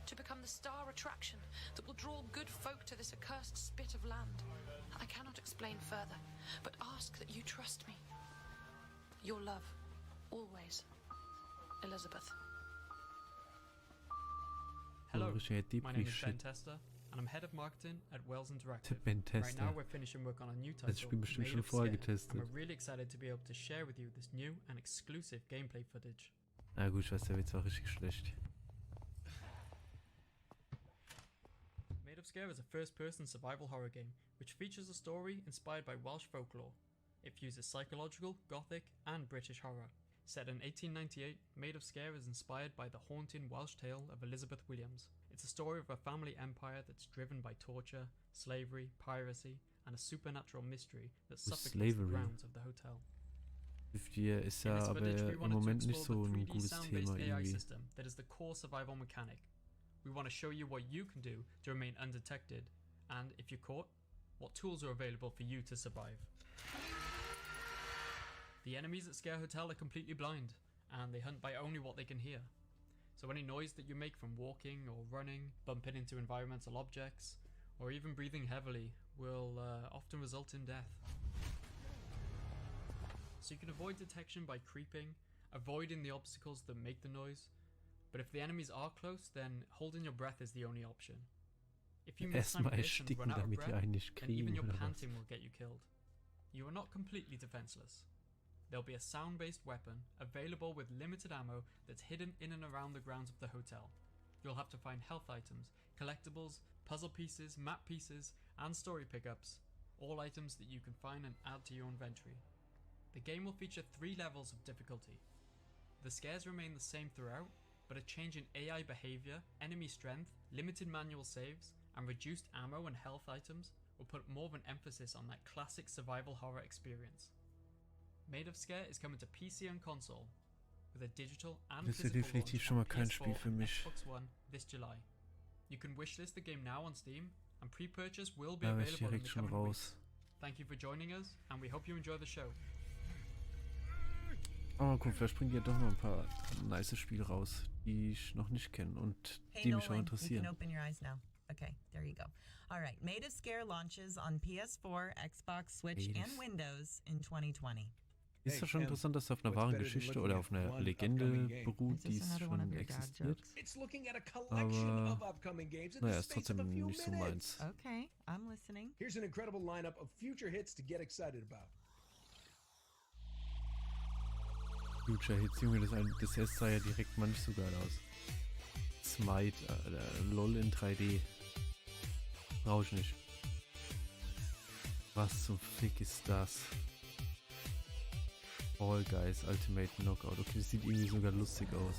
To become the star attraction that will draw good folk to this accursed spit of land. I cannot explain further, but ask that you trust me. Your love, always, Elizabeth. Hello, Deep my name is shit. Ben Tester, and I'm head of marketing at Wells Interactive. Ben Right Tester. now we're finishing work on a new Das title, Spiel bestimmt Made schon of vorher Scare, and getestet. we're really excited to be able to share with you this new and exclusive gameplay footage. Na gut, ich weiß, der Witz war richtig schlecht. Made of Scare is a first-person survival horror game, which features a story inspired by Welsh folklore. It fuses psychological, gothic, and British horror. Set in 1898, Made of Scare is inspired by the haunting Welsh tale of Elizabeth Williams. It's a story of a family empire that's driven by torture, slavery, piracy, and a supernatural mystery that suffocates the Slavery. grounds of the hotel. Hier ist In ja this aber footage, we im wanted to Moment nicht explore so the ein 3D gutes sound-based Thema AI irgendwie. system that is the core survival mechanic. We want to show you what you can do to remain undetected, and if you're caught, what tools are available for you to survive. The enemies at Scare Hotel are completely blind, and they hunt by only what they can hear. So any noise that you make from walking or running, bumping into environmental objects, or even breathing heavily will often result in death. So you can avoid detection by creeping, avoiding the obstacles that make the noise, but if the enemies are close, then holding your breath is the only option. If you miss time Erstmal this and ersticken, run out of damit breath, die einen nicht then even kriegen, your oder was? panting will get you killed. You are not completely defenseless. There'll be a sound-based weapon available with limited ammo that's hidden in and around the grounds of the hotel. You'll have to find health items, collectibles, puzzle pieces, map pieces, and story pickups, all items that you can find and add to your inventory. The game will feature 3 levels of difficulty. The scares remain the same throughout, but a change in AI behavior, enemy strength, limited manual saves, and reduced ammo and health items will put more of an emphasis on that classic survival horror experience. Made of Scare is coming to PC and console, with a digital and Das ist ja physical definitiv launch schon on mal kein PS4 Spiel für and mich. Xbox One this July. You can wishlist the game now on Steam, and pre-purchase will be Da wäre ich available in direkt the schon coming raus. weeks. Thank you for joining us, and we hope you enjoy the show. Aber guck, vielleicht bringen die ja doch noch ein paar nice Spiele raus, die ich noch nicht kenne und die mich auch You interessieren. can open your eyes now. Okay, there you go. All right, Made of Scare launches on PS4, Xbox, Switch, Made of- and Windows in 2020. Ist das schon interessant, dass das auf einer wahren Geschichte oder auf einer Legende beruht, die es schon existiert? It's looking at a collection Aber of upcoming games in naja, the ist space of trotzdem a few nicht so minutes. meins. Okay, I'm listening. Here's an incredible lineup of future hits to get excited about. Future Hits, Junge, das erste sah ja direkt mal nicht so geil aus. Smite, LOL in 3D. Brauch ich nicht. Was zum Fick ist das? All Guys Ultimate Knockout. Okay, das sieht irgendwie sogar lustig aus.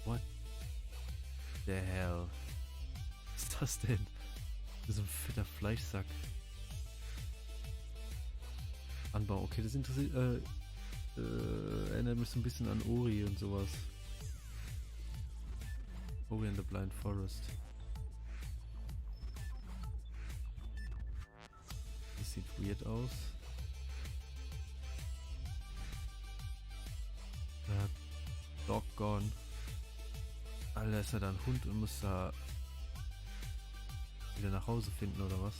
What the hell? Was ist das denn? Das ist ein fetter Fleischsack. Anbau, okay, das interessiert, erinnert mich so ein bisschen an Ori und sowas. Ori and the Blind Forest. Das sieht weird aus. Ja, Doggone. Alter, ist er da ein Hund und muss da wieder nach Hause finden oder was?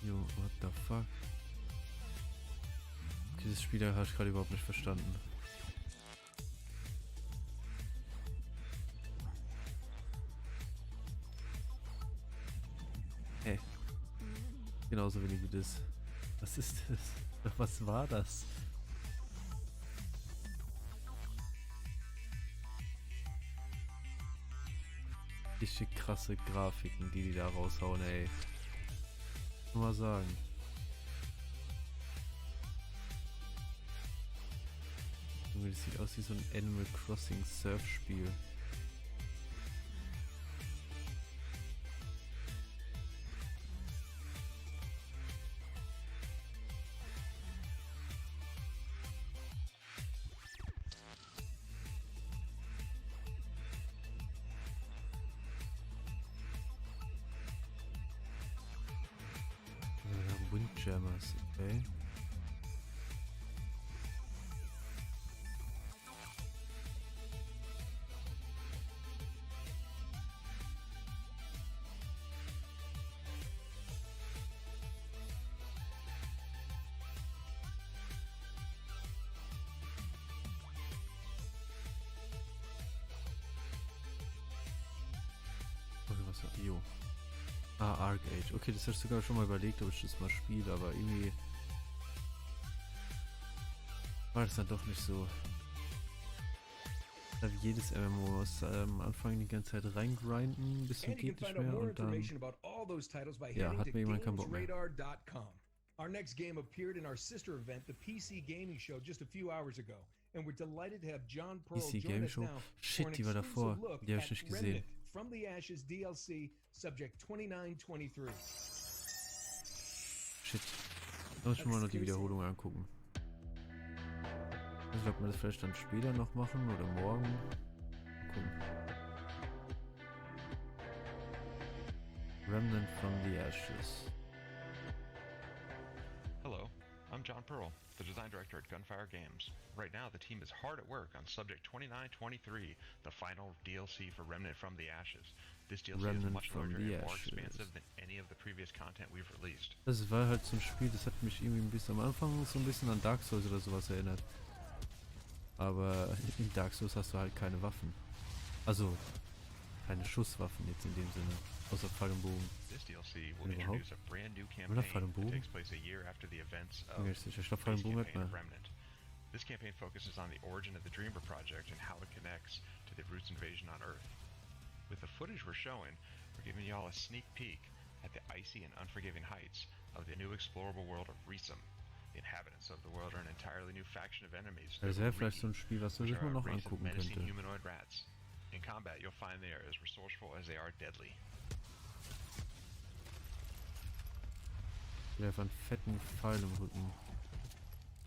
Jo, what the fuck? Dieses Spiel habe ich gerade überhaupt nicht verstanden. Hey. Genauso wenig wie das. Was ist das? Was war das? Richtig krasse Grafiken, die da raushauen, ey. Mal sagen. Junge, das sieht aus wie so ein Animal Crossing Surfspiel. Windjammers, okay. Okay, was war Io? Arc Age. Okay, das hast du sogar schon mal überlegt, ob ich das mal spiele, aber irgendwie war das dann doch nicht so. Da wie jedes MMO muss am Anfang die ganze Zeit reingrinden, bis zum geht nicht mehr und dann ja, hat mir jemand keinen Bock mehr. Our next game appeared in our sister event, the PC Gaming Show, just a few hours ago, and we're delighted to have John Pearl PC join Gaming us Show? now for Shit, an die war davor. exclusive look Die habe ich at nicht gesehen. Remnant from the Ashes DLC, Subject 2923. Shit. Da muss ich mir mal noch die Wiederholung angucken. Ich glaube, wir das vielleicht dann später noch machen oder morgen. Mal gucken. Remnant from the Ashes. Hello, I'm John Pearl, the design director at Gunfire Games. Right now, the team is hard at work on Subject 2923, the final DLC for Remnant from the Ashes. This DLC is much larger and more expansive than any of the previous content we've released. Das war halt so ein Spiel, das hat mich irgendwie ein bisschen am Anfang so ein bisschen an Dark Souls oder sowas erinnert. Aber in Dark Souls hast du halt keine Waffen. Also, keine Schusswaffen jetzt in dem Sinne. Außer Pfeil und Bogen. This DLC will introduce a brand new campaign that takes place a year after the events of the campaign of Remnant. This campaign focuses on the origin of the Dreamer project and how it connects to the Roots invasion on Earth. With the footage we're showing, we're giving y'all a sneak peek at the icy and unforgiving heights of the new explorable world of Reesum. The inhabitants of the world are an entirely new faction of enemies. Das wäre vielleicht so ein Spiel, was man sich mal noch angucken könnte. Humanoid rats. In combat, you'll find they are as resourceful as they are deadly. Der hat einen fetten Pfeil im Rücken.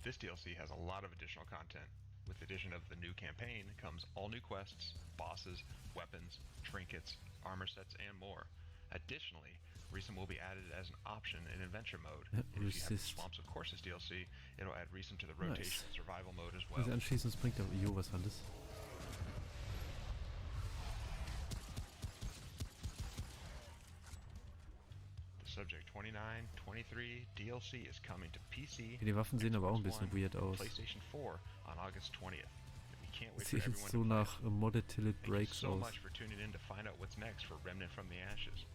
This DLC has a lot of additional content. With the addition of the new campaign comes all new quests, bosses, weapons, trinkets, armor sets, and more. Additionally, Reesum will be added as an option in adventure mode. And if you have the Swamps of Courses DLC, it'll add Reesum to the rotation survival mode as well. Also anschließend bringt der Jo was anderes. Subject 2923 DLC is coming to PC. Die Waffen sehen aber auch ein bisschen weird aus. PlayStation 4 on August 20th. We can't wait Sieht for everyone so to nach Modded Till It Breaks so aus. much for tuning in to find out what's next for Remnant from the Ashes.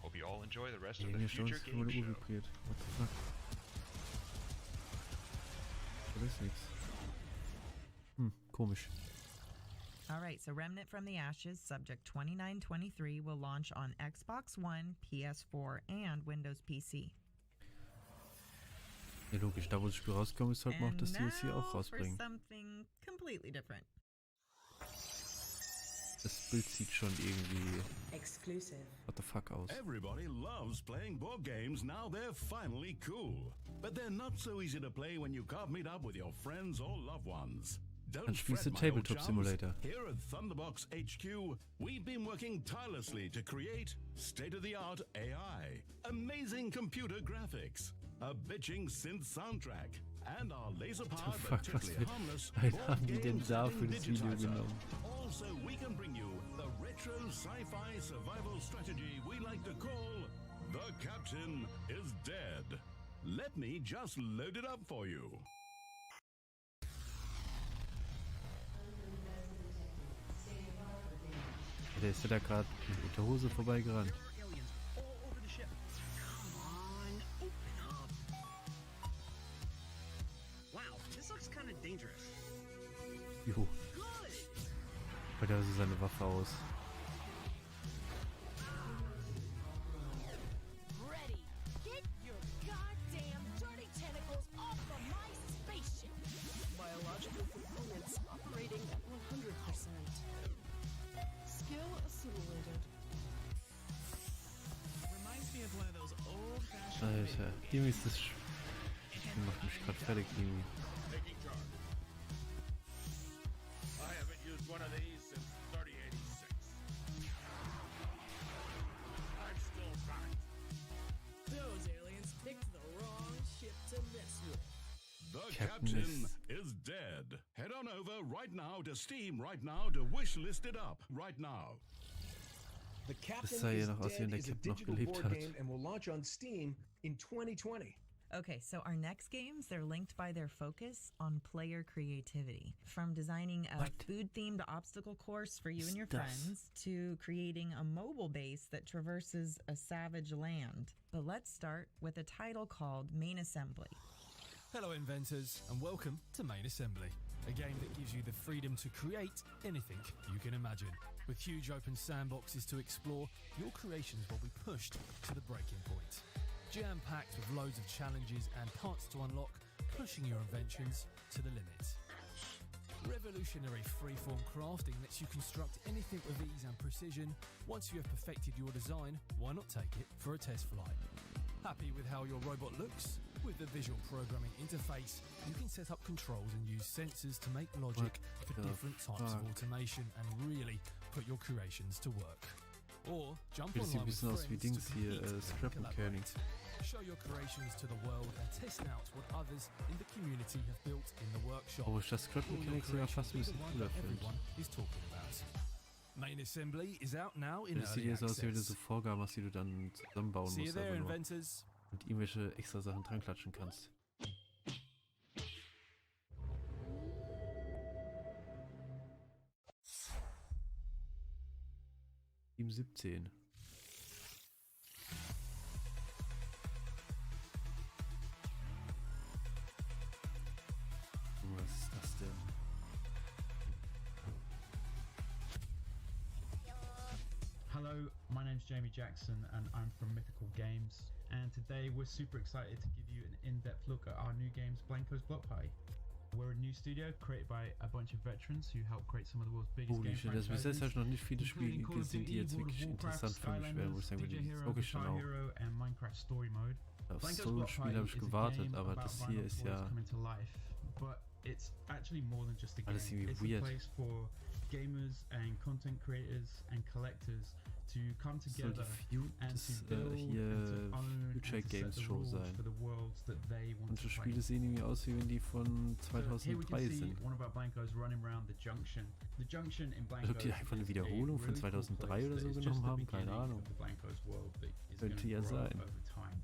Hope you all enjoy the rest of the Hier schon future ist game meine Uhr show. vibriert. What the fuck? Das ist nix. Komisch. Alright, so Remnant from the Ashes, Subject 2923, will launch on Xbox One, PS4, and Windows PC. Ja, logisch, da wo das Spiel rauskommt, ist sollte man auch das DLC auch rausbringen. For something completely different. Das Bild sieht schon irgendwie Exclusive. what the fuck aus. Everybody loves playing board games, now they're finally cool. But they're not so easy to play when you can't meet up with your friends or loved ones. Dann Don't spielst du fret, my old Tabletop chums. Simulator. Here at Thunderbox HQ, we've been working tirelessly to create state-of-the-art AI, amazing computer graphics, a bitching synth soundtrack, and our laser-powered but totally harmless haben die denn da für das Video genommen? Also, we can bring you the retro sci-fi survival strategy we like to call The Captain is Dead. Let me just load it up for you. Der ist ja da gerade mit Unterhose vorbeigerannt. Jo. Weil da ist seine Waffe aus. Ready. Get your goddamn dirty tentacles off of my spaceship. Biological components Alter, irgendwie ist das macht mich gerade fertig irgendwie. Taking charge. I haven't used one of these since 3086. I'm still right. Those aliens picked the wrong ship to mess with. The Captain captain is dead. Head on over right now to Steam right now to wishlist it up right now. The Captain sah ja is noch aus, wie wenn Dead der is a Captain noch digital gelebt board hat. game and will launch on Steam in 2020. Okay, so our next games, they're linked by their focus on player creativity. From designing a food-themed obstacle course for you and your friends to creating a mobile base that traverses a savage land. But let's start with a title called Main Assembly. Hello inventors, and welcome to Main Assembly, a game that gives you the freedom to create anything you can imagine. With huge open sandboxes to explore, your creations will be pushed to the breaking point. Jam-packed with loads of challenges and parts to unlock, pushing your inventions to the limit. Revolutionary freeform crafting lets you construct anything with ease and precision. Once you have perfected your design, why not take it for a test flight? Happy with how your robot looks? With the visual programming interface, you can set up controls and use sensors to make logic for different types of automation and really put your creations to work. Or jump Das sieht ein online with bisschen aus wie friends Dings to hier, compete and Scrap Mechanic. collaborate. Show your creations to the world and test out what others in the community have built in the workshop. Obwohl ich das Scrap Mechanic sogar fast ein bisschen cooler finde. Everyone is talking about. Main Assembly is out now in Das sieht early jetzt aus, wie wenn du so access. Vorgaben hast, die du dann zusammenbauen See you musst, there, einfach nur. inventors. Und irgendwelche extra Sachen dran klatschen kannst. Team 17. Was ist das denn? Hello, my name's Jamie Jackson and I'm from Mythical Games, and today we're super excited to give you an in-depth look at our new games, Blanco's Block Party. We're a new studio created by a bunch of veterans who helped create some of the world's biggest Holy game shit, also bis jetzt habe ich noch nicht viele Spiele including Call of gesehen, die Duty, jetzt World of wirklich Warcraft, interessant für mich wären, wo ich sagen würde, DJ jetzt Hero, gucke ich schon Guitar auch. Hero and Minecraft Story Mode. Auf Blanco's so ein Block Spiel Party habe ich is a gewartet, game aber about das hier violent ist boys ja coming to life, but it's actually more than just a game. alles irgendwie It's a weird. place for gamers and content creators and collectors to come Soll together die and to build hier and to own Future and to set Games the Show rules sein. for the worlds that they want Unsere to play. Spiele sehen irgendwie aus, wie wenn die von So here we 2003 can see sind. one of our Blancos running around the junction. The junction in Als ob Blancos die einfach eine is a Wiederholung von really cool 2003 place oder that so is just genommen the haben, keine beginning Ahnung. of the Blancos world that is Könnte gonna ja grow sein. over time.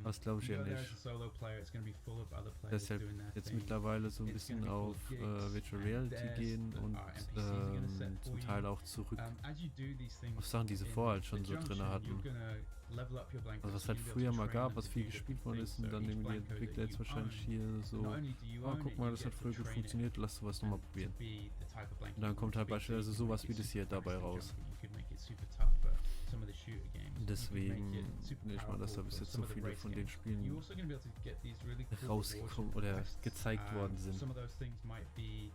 Das glaube ich you ja go there as nicht. a solo player, it's going to be full of other players Das ist halt doing their jetzt thing. mittlerweile so ein It's bisschen gonna be auf called gigs Virtual and Reality dares gehen that und our NPCs are gonna set zum for Teil you. auch zurück As you do these things auf Sachen, die sie in vorher halt schon the so drin junction, hatten. you're gonna level up your Blancos, Also was so halt you'll be früher able to mal train gab, them was to viel do gespielt different worden things. ist und So dann each irgendwie die Blanco that Entwickler jetzt you wahrscheinlich own, hier so, not only do you ah, own guck it, mal, you das get hat to früher gut train it funktioniert, lass sowas nochmal to probieren. be the type of Blanco Und dann you kommt want halt to be, so beispielsweise you can sowas make wie it das hier super dabei fast and raus. jumpy. You could make it super tough for some of the shooter games. You could Deswegen make it super nehme ich mal, dass da powerful bis for jetzt some so of the viele race von den games. Spielen You're also going to be able to get these really cool rausgekommen rewards oder and quests. gezeigt worden sind. Some of those things might be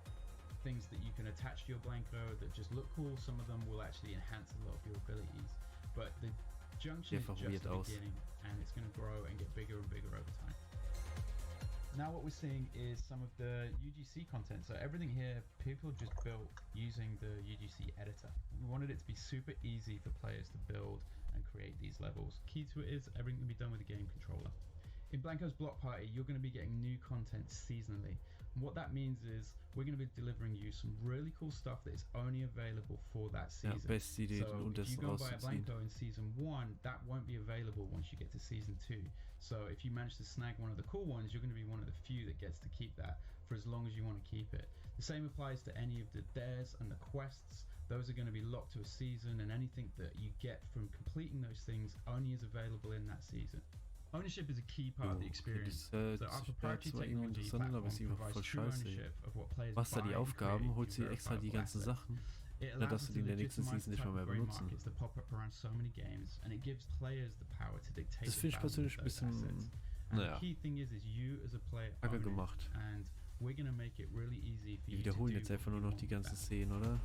things that you can attach to your Blanco that just look cool. Some of them will actually enhance a lot of your abilities. But the junction is Einfach just weird the aus. beginning, and it's going to grow and get bigger and bigger over time. Now what we're seeing is some of the UGC content. So everything here, people just built using the UGC editor. We wanted it to be super easy for players to build and create these levels. Key to it is everything can be done with a game controller. In Blanco's Block Party, you're going to be getting new content seasonally. And what that means is we're going to be delivering you some really cool stuff that is only available for that Ja, season. beste Idee, So um if you das go buy a rauszuziehen. Blanco in season 1, that won't be available once you get to season 2. So if you manage to snag one of the cool ones, you're going to be one of the few that gets to keep that for as long as you want to keep it. The same applies to any of the dares and the quests. Those are going to be locked to a season, and anything that you get from completing those things only is available in that season. Ownership is a key part of the experience. Das So our war proprietary zwar irgendwie technology interessant, aber platform es ist einfach provides voll true scheiße. ownership of what players Machst da buy die and Aufgaben, create holst through dir extra die verifiable ganzen assets. Sachen, It dann allows darfst us du to die in der nächsten legitimize Season nicht the mal type mehr of grey benutzen. markets that pop up around so many games, and it gives players the power to dictate Das the finde ich value persönlich of ein those bisschen, assets. And naja, the key thing is you as a player kacke own it, gemacht. and we're going to make it really easy for Die you to wiederholen do jetzt what einfach you nur noch want die with ganzen that. Szenen, oder?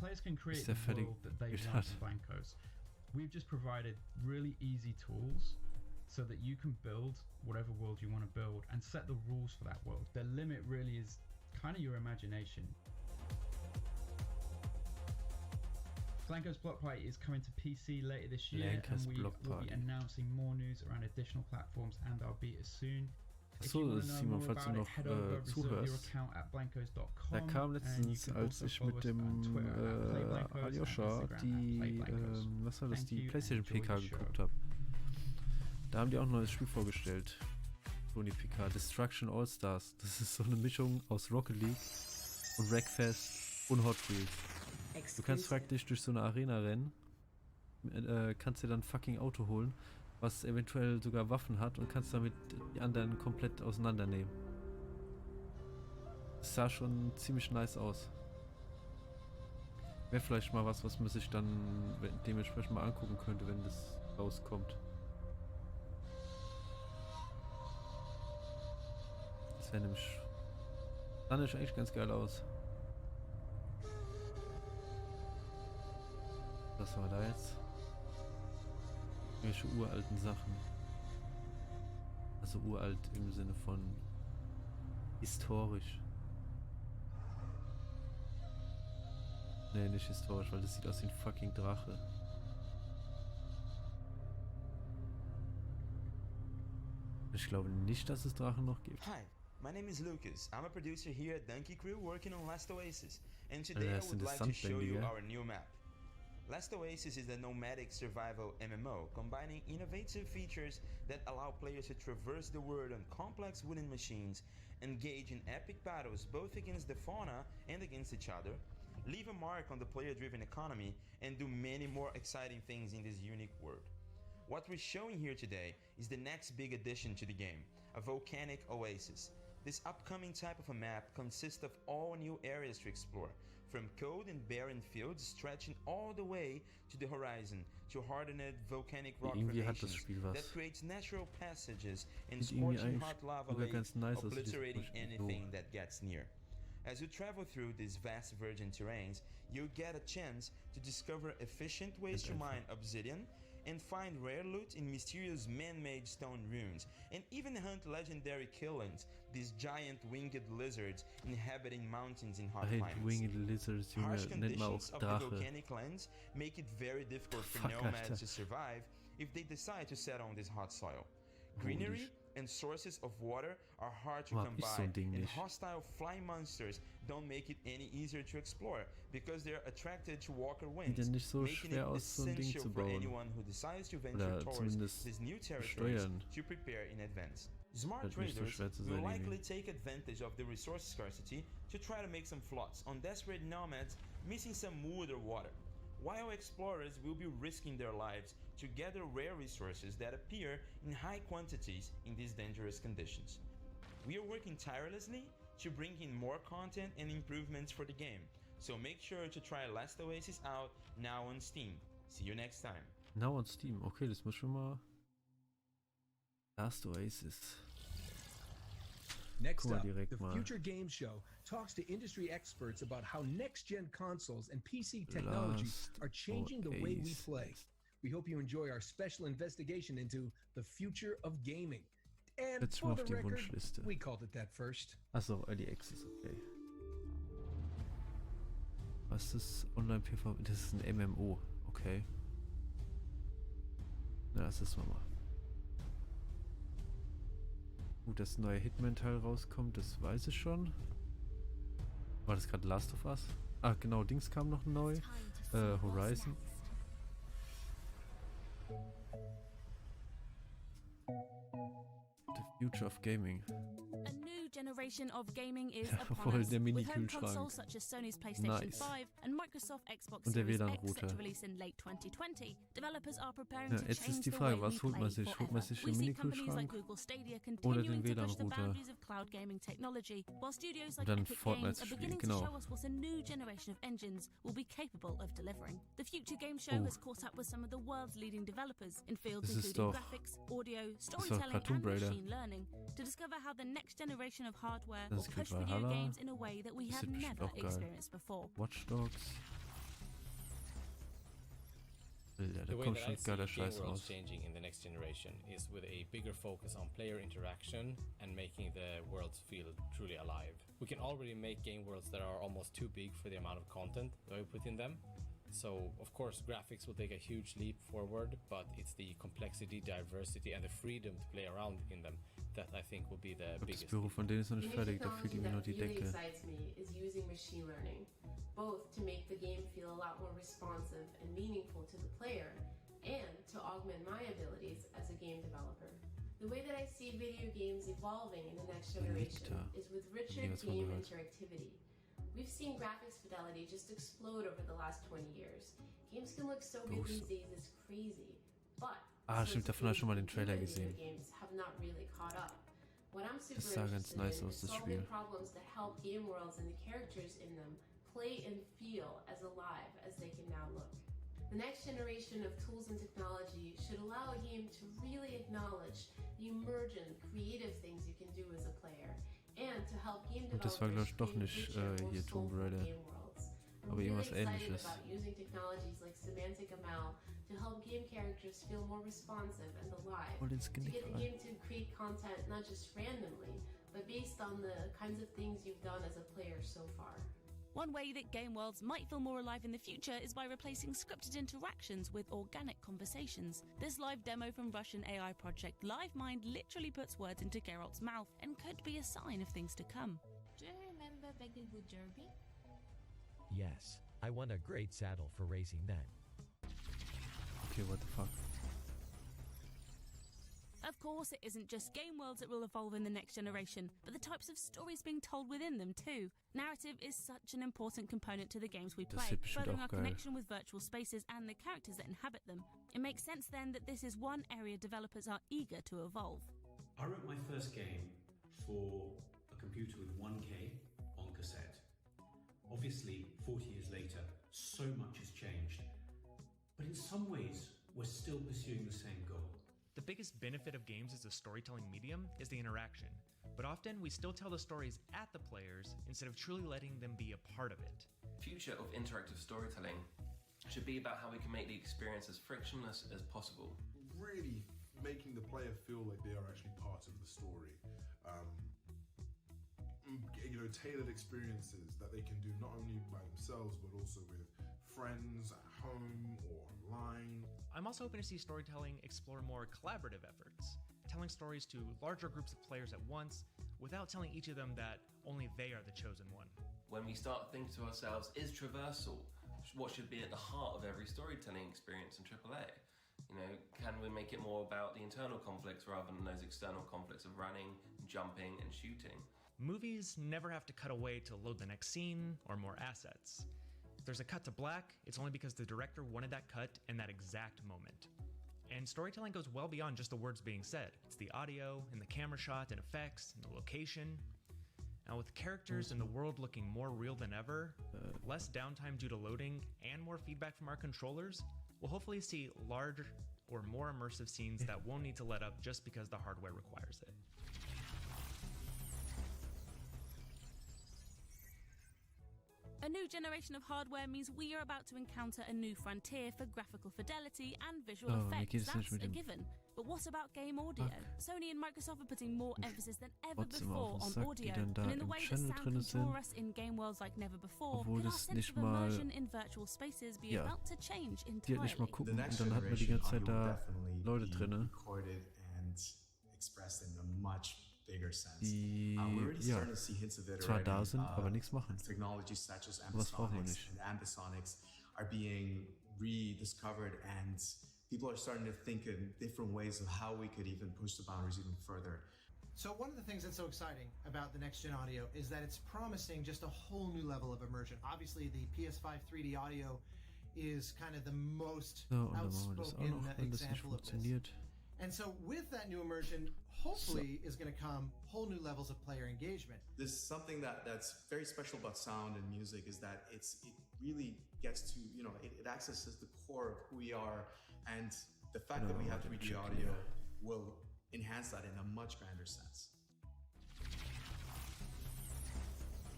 Players can create der the fertig world that they gespielt want hat. in Blancos. We've just provided really easy tools so that you can build whatever world you want to build and set the rules for that world. The limit really is kind of your imagination. Flanco's Block Party is coming to PC later this year, and we will be announcing more news around additional platforms and our beta soon. Achso, Simon, falls du noch zuhörst. Da kam letztens, als ich mit dem Aljoscha die, was war das, die PlayStation PK geguckt habe. Da haben die auch ein neues Spiel vorgestellt. Sony PK, Destruction All Stars. Das ist so eine Mischung aus Rocket League und Wreckfest und Hot Wheels. Du kannst praktisch durch so eine Arena rennen, kannst dir dann ein fucking Auto holen, was eventuell sogar Waffen hat, und kannst damit die anderen komplett auseinandernehmen. Das sah schon ziemlich nice aus. Wäre vielleicht mal was man sich dann dementsprechend mal angucken könnte, wenn das rauskommt. Das wäre nämlich... sah nämlich eigentlich ganz geil aus. Was war da jetzt? Welche uralten Sachen? Also uralt im Sinne von historisch. Nee, nicht historisch, weil das sieht aus wie ein fucking Drache. Ich glaube nicht, dass es Drachen noch gibt. Hi, my name is Lucas. I'm a producer here at Donkey Crew working on Last Oasis. And today I would like to show you our new map. Last Oasis is a nomadic survival MMO, combining innovative features that allow players to traverse the world on complex wooden machines, engage in epic battles both against the fauna and against each other, leave a mark on the player-driven economy, and do many more exciting things in this unique world. What we're showing here today is the next big addition to the game, a volcanic oasis. This upcoming type of a map consists of all new areas to explore, from cold and barren fields stretching all the way to the horizon, to hardened volcanic rock formations that creates natural passages and scorching hot lava lakes, obliterating anything that gets near. As you travel through these vast virgin terrains, you get a chance to discover efficient ways to mine obsidian and find rare loot in mysterious man-made stone ruins, and even hunt legendary killings, these giant winged lizards inhabiting mountains in hot climates. Harsh conditions of the volcanic lands make it very difficult for nomads to survive if they decide to settle on this hot soil. Greenery and sources of water are hard to come by, and hostile flying monsters don't make it any easier to explore because they're attracted to walker winds, making it essential for anyone who decides to venture towards these new territories to prepare in advance. Smart traders will likely take advantage of the resource scarcity to try to make some flots on desperate nomads missing some wood or water, while explorers will be risking their lives to gather rare resources that appear in high quantities in these dangerous conditions. We are working tirelessly to bring in more content and improvements for the game, so make sure to try Last Oasis out now on Steam. See you next time. Now on Steam, okay, das muss schon mal... Last Oasis. Next up, the Future Games Show talks to industry experts about how next-gen consoles and PC technology are changing the way we play. We hope you enjoy our special investigation into the future of gaming. And for the record, we called it that first. Achso, Early Access, okay. Was ist Online-PvP? Das ist ein MMO, okay. Na, das ist mal. Gut, dass ein neuer Hitman-Teil rauskommt, das weiß ich schon. War das gerade Last of Us? Ah, genau, Dings kam noch neu. Horizon. The future of gaming. A new generation of gaming is upon us, with home consoles such as Sony's PlayStation 5 and Microsoft Xbox Series X set to release in late 2020. Developers are preparing to change the way we play forever. We see companies like Google Stadia continuing to push the boundaries of cloud gaming technology, while studios like Epic Games are beginning to show us what a new generation of engines will be capable of delivering. The Future Game Show has caught up with some of the world's leading developers in fields including graphics, audio, storytelling and machine learning to discover how the next generation of hardware will push video games in a way that we have never experienced before. Watch Dogs. The way that I see game worlds changing in the next generation is with a bigger focus on player interaction and making the worlds feel truly alive. We can already make game worlds that are almost too big for the amount of content that we put in them. So, of course, graphics will take a huge leap forward, but it's the complexity, diversity, and the freedom to play around in them that I think will be the biggest. Das Büro von denen ist noch nicht fertig, da fehlt irgendwie nur die Decke. What really excites me is using machine learning, both to make the game feel a lot more responsive and meaningful to the player, and to augment my abilities as a game developer. The way that I see video games evolving in the next generation is with richer game interactivity. We've seen graphics fidelity just explode over the last 20 years. Games can look so good these days, it's crazy. But stimmt, davon habe ich schon mal den Trailer gesehen. games have not really caught up. What I'm super Das sah ganz interested nice in aus, is das solving Spiel. problems that help game worlds and the characters in them play and feel as alive as they can now look. The next generation of tools and technology should allow a game to really acknowledge the emergent, creative things you can do as a player, and to help game Und das war, glaube developers ich, doch create nicht richer, more hier Tomb soulful Raider. game worlds. I'm Aber really irgendwas excited Ähnliches. about using technologies like Semantic ML to help game characters feel more responsive and alive, Oh, den to Skin get the gefallen. game to create content not just randomly, but based on the kinds of things you've done as a player so far. One way that game worlds might feel more alive in the future is by replacing scripted interactions with organic conversations. This live demo from Russian AI project LiveMind literally puts words into Geralt's mouth and could be a sign of things to come. Do you remember Beglewood Derby? Yes, I won a great saddle for racing then. Okay, what the fuck? Of course, it isn't just game worlds that will evolve in the next generation, but the types of stories being told within them too. Narrative is such an important component to the games we Das play, sieht bestimmt furthering auch our geil. connection with virtual spaces and the characters that inhabit them. It makes sense then that this is one area developers are eager to evolve. I wrote my first game for a computer with 1K on cassette. Obviously, 40 years later, so much has changed. But in some ways, we're still pursuing the same goal. The biggest benefit of games as a storytelling medium is the interaction, but often we still tell the stories at the players instead of truly letting them be a part of it. Future of interactive storytelling should be about how we can make the experience as frictionless as possible. Really making the player feel like they are actually part of the story. Tailored experiences that they can do not only by themselves but also with friends at home or online. I'm also hoping to see storytelling explore more collaborative efforts, telling stories to larger groups of players at once without telling each of them that only they are the chosen one. When we start thinking to ourselves, is traversal what should be at the heart of every storytelling experience in AAA? Can we make it more about the internal conflicts rather than those external conflicts of running, jumping, and shooting? Movies never have to cut away to load the next scene or more assets. If there's a cut to black, it's only because the director wanted that cut in that exact moment. And storytelling goes well beyond just the words being said. It's the audio, and the camera shot, and effects, and the location. Now with characters and the world looking more real than ever, less downtime due to loading, and more feedback from our controllers, we'll hopefully see larger or more immersive scenes that won't need to let up just because the hardware requires it. A new generation of hardware means we are about to encounter a new frontier for graphical fidelity and visual effects. That's a given. But what about game audio? Sony and Microsoft are putting more emphasis than ever before on audio. And in the way that sound can draw us in game worlds like never before, can our sense of immersion in virtual spaces be about to change Die hat nicht mal entirely? gucken und dann hatten wir die ganze Zeit da Leute drin. Recorded and expressed in a much bigger sense. Die zwar da sind, aber nichts machen. Technologies such as Was brauchen wir ambisonics nicht. and ambisonics are being rediscovered, and people are starting to think in different ways of how we could even push the boundaries even further. So one of the things that's so exciting about the next gen audio is that it's promising just a whole new level of immersion. Obviously, the PS5 3D audio is kind of the most So, und dann machen wir das auch outspoken noch, wenn das nicht example of this. funktioniert. And so with that new immersion, hopefully is going to come whole new levels of player engagement. This is something that's very special about sound and music, is that it really gets to, it accesses the core of who we are, and the fact that we have 3D audio will enhance that in a much grander sense.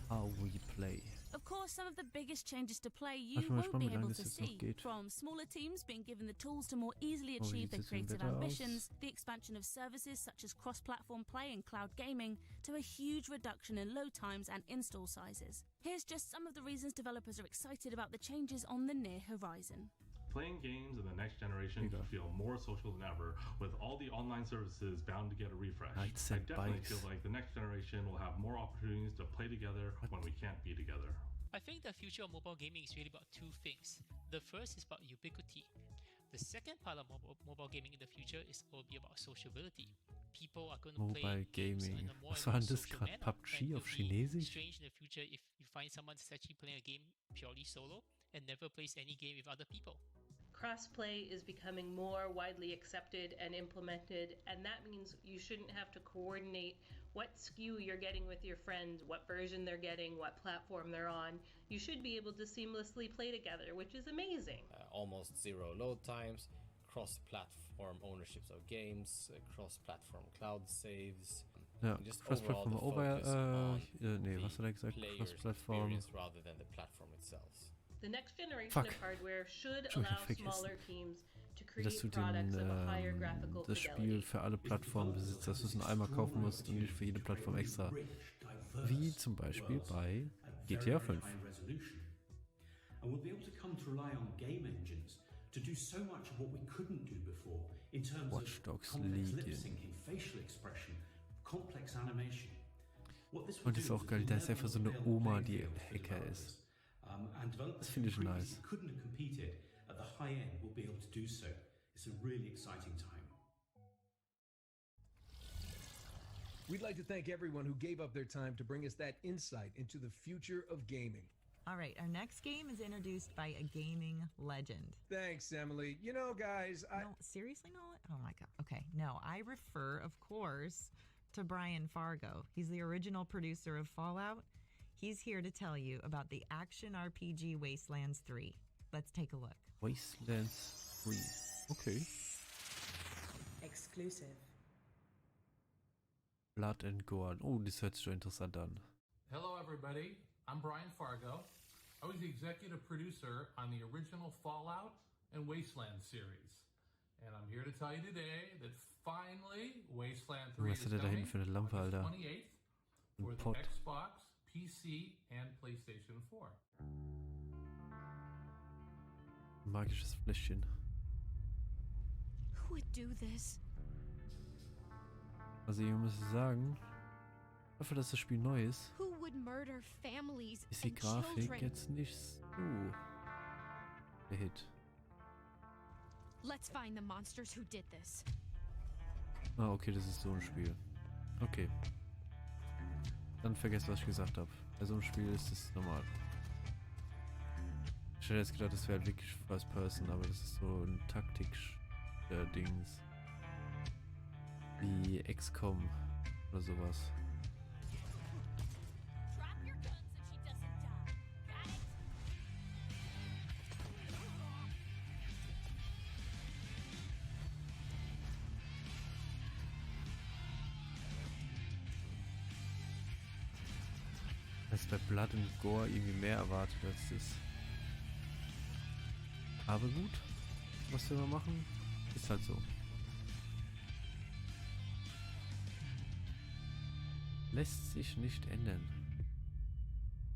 How we play. Of course, some of the biggest changes to play you won't be able to see, from smaller teams being given the tools to more easily achieve their creative ambitions, the expansion of services such as cross-platform play and cloud gaming, to a huge reduction in load times and install sizes. Here's just some of the reasons developers are excited about the changes on the near horizon. Playing games in the next generation will feel more social than ever, with all the online services bound to get a refresh. I definitely feel like the next generation will have more opportunities to play together when we can't be together. I think the future of mobile gaming is really about two things. The first is about ubiquity. The second part of mobile gaming in the future will be about sociability. People are going to play games in a more social manner. PUBG auf It would be Chinesisch? strange in the future if you find someone that's actually playing a game purely solo and never plays any game with other people. Crossplay is becoming more widely accepted and implemented, and that means you shouldn't have to coordinate what SKU you're getting with your friends, what version they're getting, what platform they're on. You should be able to seamlessly play together, which is amazing. Almost zero load times, cross-platform ownerships of games, cross-platform cloud saves. Ja, just Cross-Platform nee, was hat er gesagt? Cross-Platform. Rather than the platform itself. The next generation of hardware should allow smaller teams to create products of a higher graphical das Spiel für alle Plattformen besitzt, dass du es nur einmal kaufen musst und nicht für jede Plattform extra. Wie zum Beispiel bei GTA 5. And we'll be able to come to rely on game engines to do so much of what we couldn't do before in terms Watch Dogs of complex Legion. lip syncing, facial expression, complex animation. Und ist auch geil, da ist einfach so eine Oma, die Hacker ist. And developers Das finde ich nice. who couldn't have competed at the high end will be able to do so. It's a really exciting time. We'd like to thank everyone who gave up their time to bring us that insight into the future of gaming. All right, our next game is introduced by a gaming legend. Thanks, Emily. You know, guys, No, seriously, Nolan? Oh my God. Okay, no, I refer, of course, to Brian Fargo. He's the original producer of Fallout. He's here to tell you about the action RPG Wastelands 3. Let's take a look. Wastelands 3. Okay. Exclusive. Blood and Gore. Oh, das hört sich schon interessant an. Hello, everybody. I'm Brian Fargo. I was the executive producer on the original Fallout and Wasteland series. And I'm here to tell you today that finally Wasteland 3 is Was hat er da hinten für eine Lampe, coming Alter? on the 28th for Ein the Pott. Xbox, PC, and PlayStation 4. Magisches Fläschchen. Who would do this? Also ich muss sagen, dafür, dass das Spiel neu ist, Who would murder families ist die and Grafik children? jetzt nicht so der Hit. Let's find the monsters who did this. Ah, okay, das ist so ein Spiel. Okay. Dann vergesst, was ich gesagt habe. Bei so einem Spiel ist das normal. Ich hätte jetzt gedacht, das wäre wirklich First Person, aber das ist so ein Taktik-Dings. Wie XCOM oder sowas. Das ist bei Blood and Gore irgendwie mehr erwartet als das. Aber gut, was wir mal machen, ist halt so. Lässt sich nicht ändern.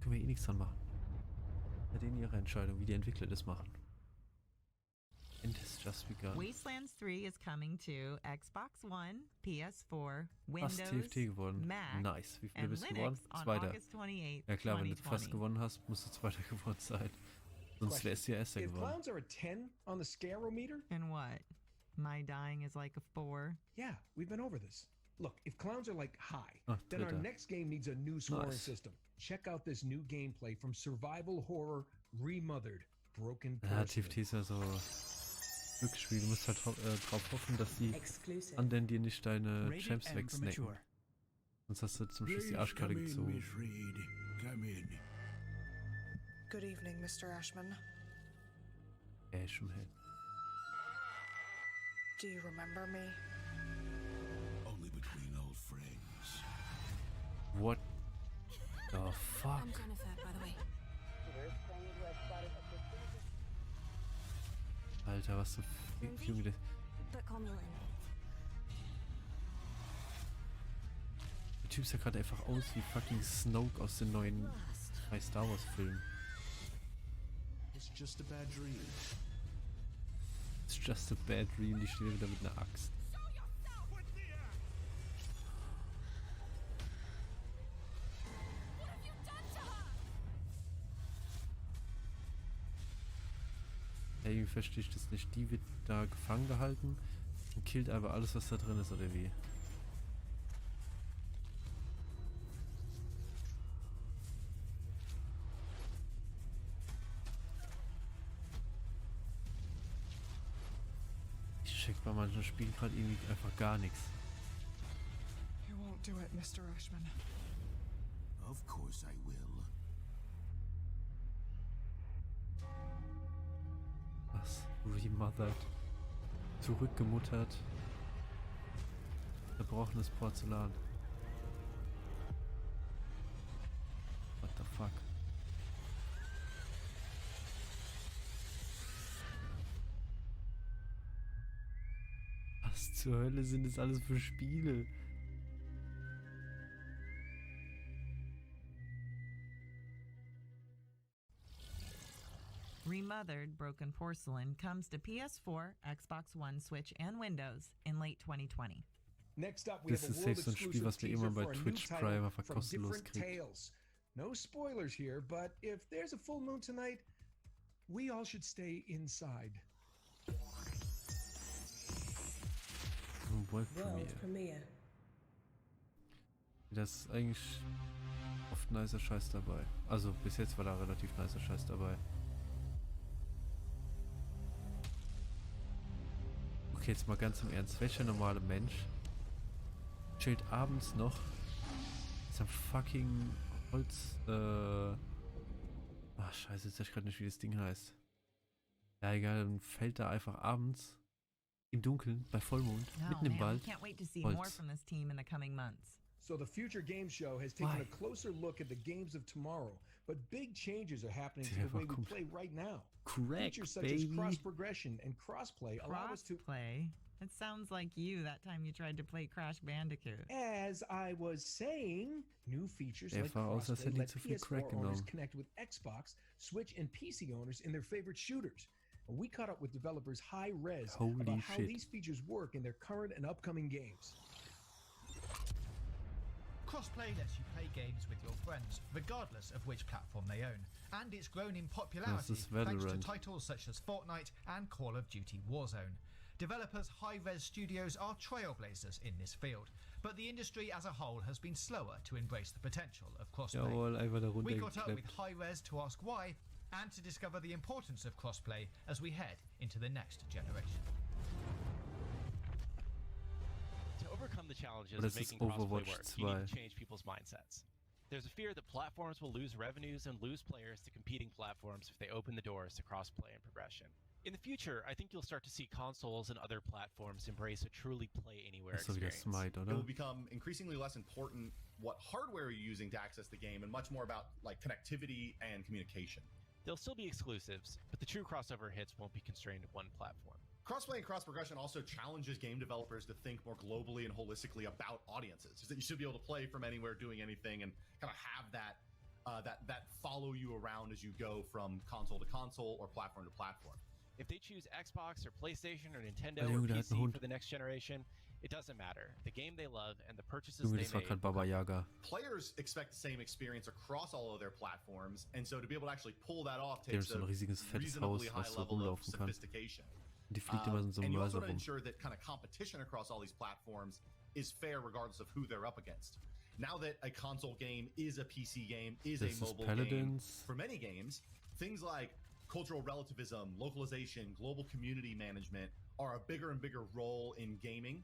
Können wir eh nichts dran machen. Bei denen ihre Entscheidung, wie die Entwickler das machen. And it's just begun. Wastelands 3 is coming to Xbox One, PS4, Windows, Fast TFT gewonnen. Mac, Nice. Wie viele and bist du Linux gewonnen? on Zweiter. August 28th, Ja klar, wenn du 2020. fast gewonnen hast, musst du Zweiter geworden sein. Sonst wärst du ja Erster If geworden. clowns are a 10 on the scarometer? And what? My dying is like a 4? Yeah, we've been over this. Look, if clowns are like high, Ah, then our Dritter. next game needs a new scoring Nice. system. Check out this new gameplay from Survival Horror Remothered Broken Ja, Porcelain. TFT ist ja so Glücksspiel. Du musst halt drauf hoffen, dass die Exclusive. anderen dir nicht deine Rated Champs M for wegsnacken. mature. Sonst hast du zum Schluss die Arschkarte gezogen. Come in. Good evening, Mr. Ashman. Ashman. Do you remember me? Only between old friends. What the fuck? I'm kind of fat, by the way. Alter, was so Junge. Der Typ sah gerade einfach aus wie fucking Snoke aus den neuen Star Wars Filmen. It's just a bad dream. It's just a bad dream. Die stehen wieder mit einer Axt. Irgendwie verstehe ich das nicht. Die wird da gefangen gehalten und killt einfach alles, was da drin ist, oder wie? Ich check bei manchen Spielen gerade irgendwie einfach gar nichts. You won't do it, Mr. Ashman. Of course I will. Was? Remothered. Zurückgemuttert. Zerbrochenes Porzellan. What the fuck? Was zur Hölle sind das alles für Spiele? Remothered Broken Porcelain comes to PS4, Xbox One, Switch, and Windows in late 2020. Next up, we have a world exclusive teaser for a new title from Different Tales. No spoilers here, but if there's a full moon tonight, we all should stay inside. World Premiere. Das ist eigentlich oft nicer Scheiß dabei. Also bis jetzt war da relativ nicer Scheiß dabei. Okay, jetzt mal ganz im Ernst. Welcher normale Mensch chillt abends noch mit seinem fucking Holz, ach scheiße, jetzt weiß ich gerade nicht, wie das Ding heißt. Ja egal, dann fällt da einfach abends im Dunkeln, bei Vollmond, mitten im Wald, Holz. So the Future Game Show has taken a closer look at the games of tomorrow, but big changes are happening to the way we play right now. Correct, Features such as cross progression and crossplay allow us to play. It sounds like you that time you tried to play Crash Bandicoot. As I was saying, new features like crossplay let PS4 owners connect with Xbox, Switch, and PC owners in their favorite shooters. And we caught up with developers Hi-Rez about how these features work in their current and upcoming games. Crossplay lets you play games with your friends, regardless of which platform they own, and it's grown in popularity thanks to titles such as Fortnite and Call of Duty Warzone. Developers Hi-Rez Studios are trailblazers in this field, but the industry as a whole has been slower to embrace the potential of crossplay. We got up with Hi-Rez to ask why, and to discover the importance of crossplay as we head into the next generation. To overcome the challenges of making crossplay work, you need to change people's mindsets. There's a fear that platforms will lose revenues and lose players to competing platforms if they open the doors to crossplay and progression. In the future, I think you'll start to see consoles and other platforms embrace a truly play-anywhere experience. It will become increasingly less important what hardware you're using to access the game and much more about like connectivity and communication. There'll still be exclusives, but the true crossover hits won't be constrained to one platform. Crossplay and cross-progression also challenges game developers to think more globally and holistically about audiences. Is that you should be able to play from anywhere, doing anything, and kind of have that follow you around as you go from console to console or platform to platform. If they choose Xbox or PlayStation or Nintendo or PC for the next generation, it doesn't matter. The game they love and the purchases they made. Players expect the same experience across all of their platforms, and so to be able to actually pull that off takes a reasonably high level of sophistication. And you also want to ensure that kind of competition across all these platforms is fair regardless of who they're up against. Now that a console game is a PC game, is a mobile game, for many games, things like cultural relativism, localization, global community management are a bigger and bigger role in gaming.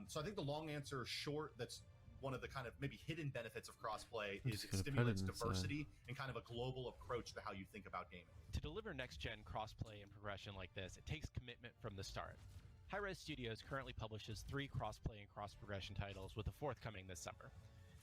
So I think the long answer short, that's one of the kind of maybe hidden benefits of crossplay, is it stimulates diversity and kind of a global approach to how you think about gaming. To deliver next-gen crossplay and progression like this, it takes commitment from the start. Hi-Rez Studios currently publishes 3 crossplay and cross-progression titles, with a 4th coming this summer.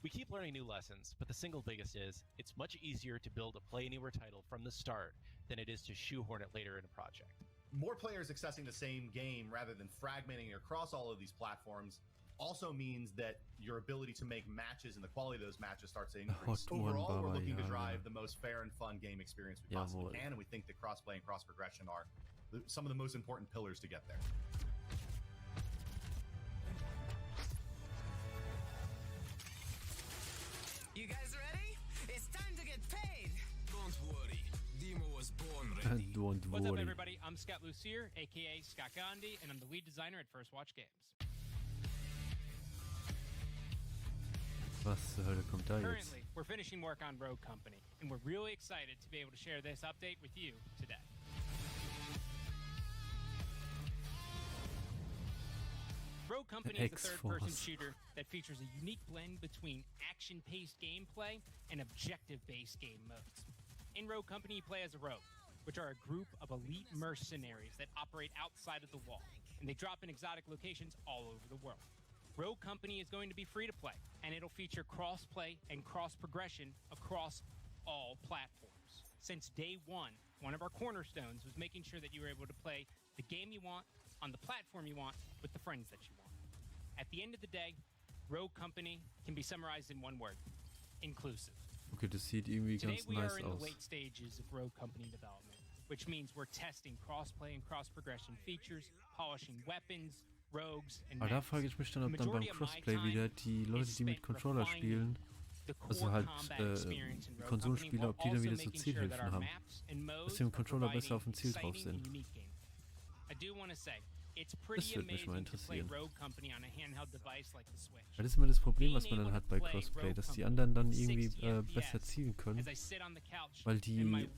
We keep learning new lessons, but the single biggest is, it's much easier to build a Play Anywhere title from the start than it is to shoehorn it later in a project. More players accessing the same game rather than fragmenting across all of these platforms also means that your ability to make matches and the quality of those matches starts to increase. Overall, we're looking to drive the most fair and fun game experience we possibly can, and we think that crossplay and cross-progression are some of the most important pillars to get there. You guys ready? It's time to get paid! Don't worry, Demo was born ready. What's up, everybody? I'm Scott Lucier, aka Scott Gandhi, and I'm the lead designer at First Watch Games. Was zur Hölle kommt da jetzt? Currently, we're finishing work on Rogue Company, and we're really excited to be able to share this update with you today. Rogue Company is a third-person shooter that features a unique blend between action-paced gameplay and objective-based game modes. In Rogue Company, you play as a rogue, which are a group of elite mercenaries that operate outside of the wall, and they drop in exotic locations all over the world. Rogue Company is going to be free to play, and it'll feature cross-play and cross-progression across all platforms. Since day one of our cornerstones was making sure that you were able to play the game you want, on the platform you want, with the friends that you want. At the end of the day, Rogue Company can be summarized in one word: inclusive. Okay, das sieht irgendwie Today ganz we nice are in the aus. late stages of Rogue Company development, which means we're testing cross-play and cross-progression features, polishing weapons, rogues, and Aber da maps. frage ich mich dann, ob The dann beim majority of my Crossplay time wieder die Leute, die mit Controller spielen, also halt Konsolenspieler, ob die dann wieder so Zielhilfen haben. Dass die mit dem Controller besser auf dem Ziel drauf sind. Das würde mich mal interessieren. Weil das ist immer das Problem, was man dann hat bei Crossplay, dass die anderen dann irgendwie besser zielen können, weil die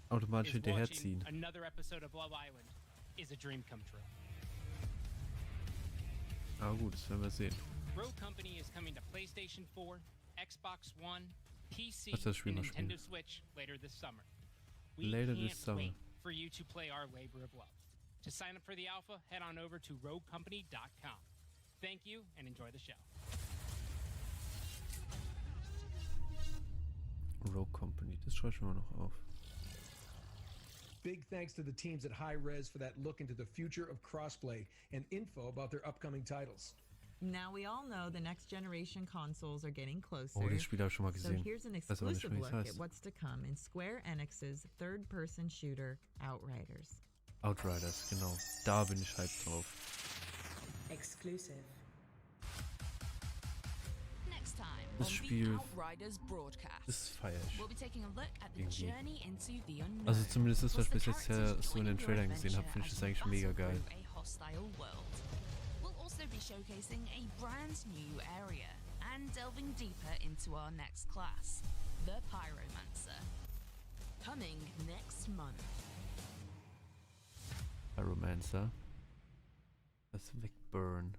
automatisch hinterherziehen. Aber gut, das werden wir sehen. Rogue Company is coming to PlayStation 4, Xbox One, PC, Lass das Spiel and mal spielen. Nintendo Switch later this summer. We Later can't this summer. wait for you to play our labor of love. To sign up for the alpha, head on over to roguecompany.com. Thank you and enjoy the show. Rogue Company, das schreibe ich mir noch auf. Big thanks to the teams at Hi-Rez for that look into the future of crossplay and info about their upcoming titles. Now we all know the next generation consoles are getting closer. Oh, das Spiel habe ich schon mal gesehen. So here's an Weiß aber nicht, exclusive wie es look heißt. at what's to come in Square Enix's third-person shooter Outriders. Outriders, genau. Da bin ich hyped drauf. Exclusive. Next time Das on Spiel, the Outriders broadcast. das feiere ich. We'll be taking a look at the Irgendwie. journey into the unknown. Also zumindest das, was ich bis jetzt Plus the so in den Trailern gesehen habe, finde ich das eigentlich mega geil. a hostile world. We'll also be showcasing a brand new area and delving deeper into our next class, the Pyromancer. Coming next month. Pyromancer. Das Wegburn.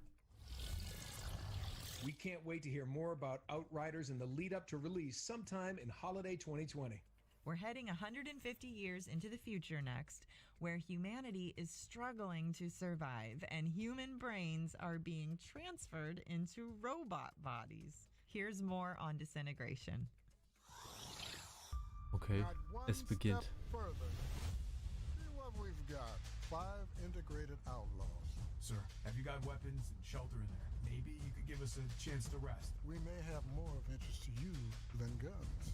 We can't wait to hear more about Outriders in the lead up to release sometime in holiday 2020. We're heading 150 years into the future next, where humanity is struggling to survive and human brains are being transferred into robot bodies. Here's more on Disintegration. Okay, es beginnt. Further. See what we've got. 5 integrated outlaws. Sir, have you got weapons and shelter in there? Maybe you could give us a chance to rest. We may have more of interest to you than guns.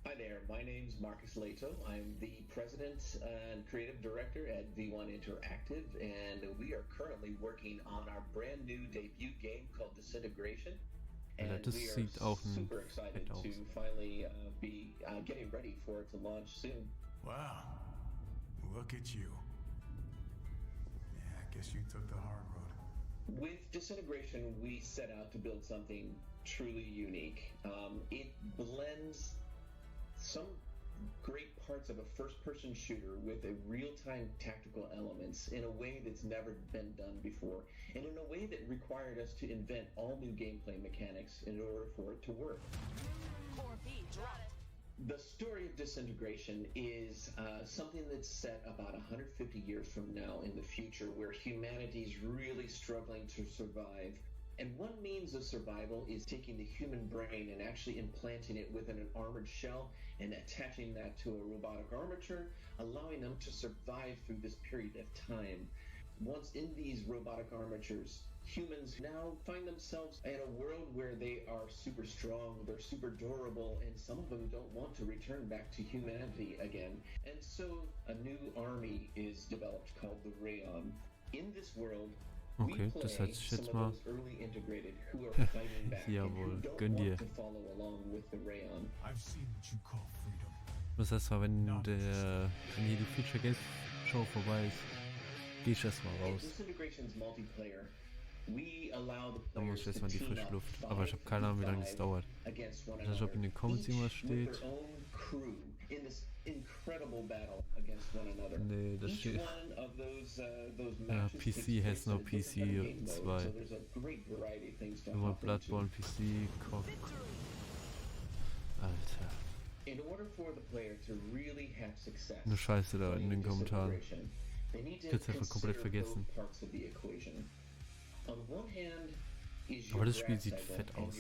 Hi there, my name's Marcus Leto. I'm the president and creative director at V1 Interactive, and we are currently working on our brand new debut game called Disintegration. And das we sieht are auch super excited aus. to finally be getting ready for it to launch soon. Wow, look at you. Yeah, I guess you took the hard road. With Disintegration, we set out to build something truly unique. It blends some great parts of a first-person shooter with a real-time tactical elements in a way that's never been done before, and in a way that required us to invent all new gameplay mechanics in order for it to work. Core B dropped. The story of Disintegration is something that's set about 150 years from now in the future, where humanity's really struggling to survive And one means of survival is taking the human brain and actually implanting it within an armored shell and attaching that to a robotic armature, allowing them to survive through this period of time. Once in these robotic armatures, humans now find themselves in a world where they are super strong, they're super durable, and some of them don't want to return back to humanity again. And so a new army is developed called the Rayon. In this world, okay, das hört sich jetzt mal... Jawohl, gönn dir. Das heißt mal, wenn hier die Future Games Show vorbei ist, geh ich erstmal raus. Da muss ich erstmal die frische Luft. Aber ich habe keine Ahnung, wie lange das dauert. Ich weiß nicht, ob in den Comments irgendwas steht. Nee, das steht. PC has no PC 2. Nur Bloodborne PC, Cock. Alter. Eine Scheiße da in den Kommentaren. Ich hätte es einfach komplett vergessen. Aber das Spiel sieht fett aus.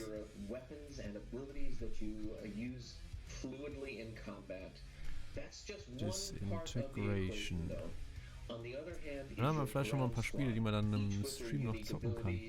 Disintegration. Dann haben wir vielleicht schon mal ein paar Spiele, die man dann im Stream noch zocken kann.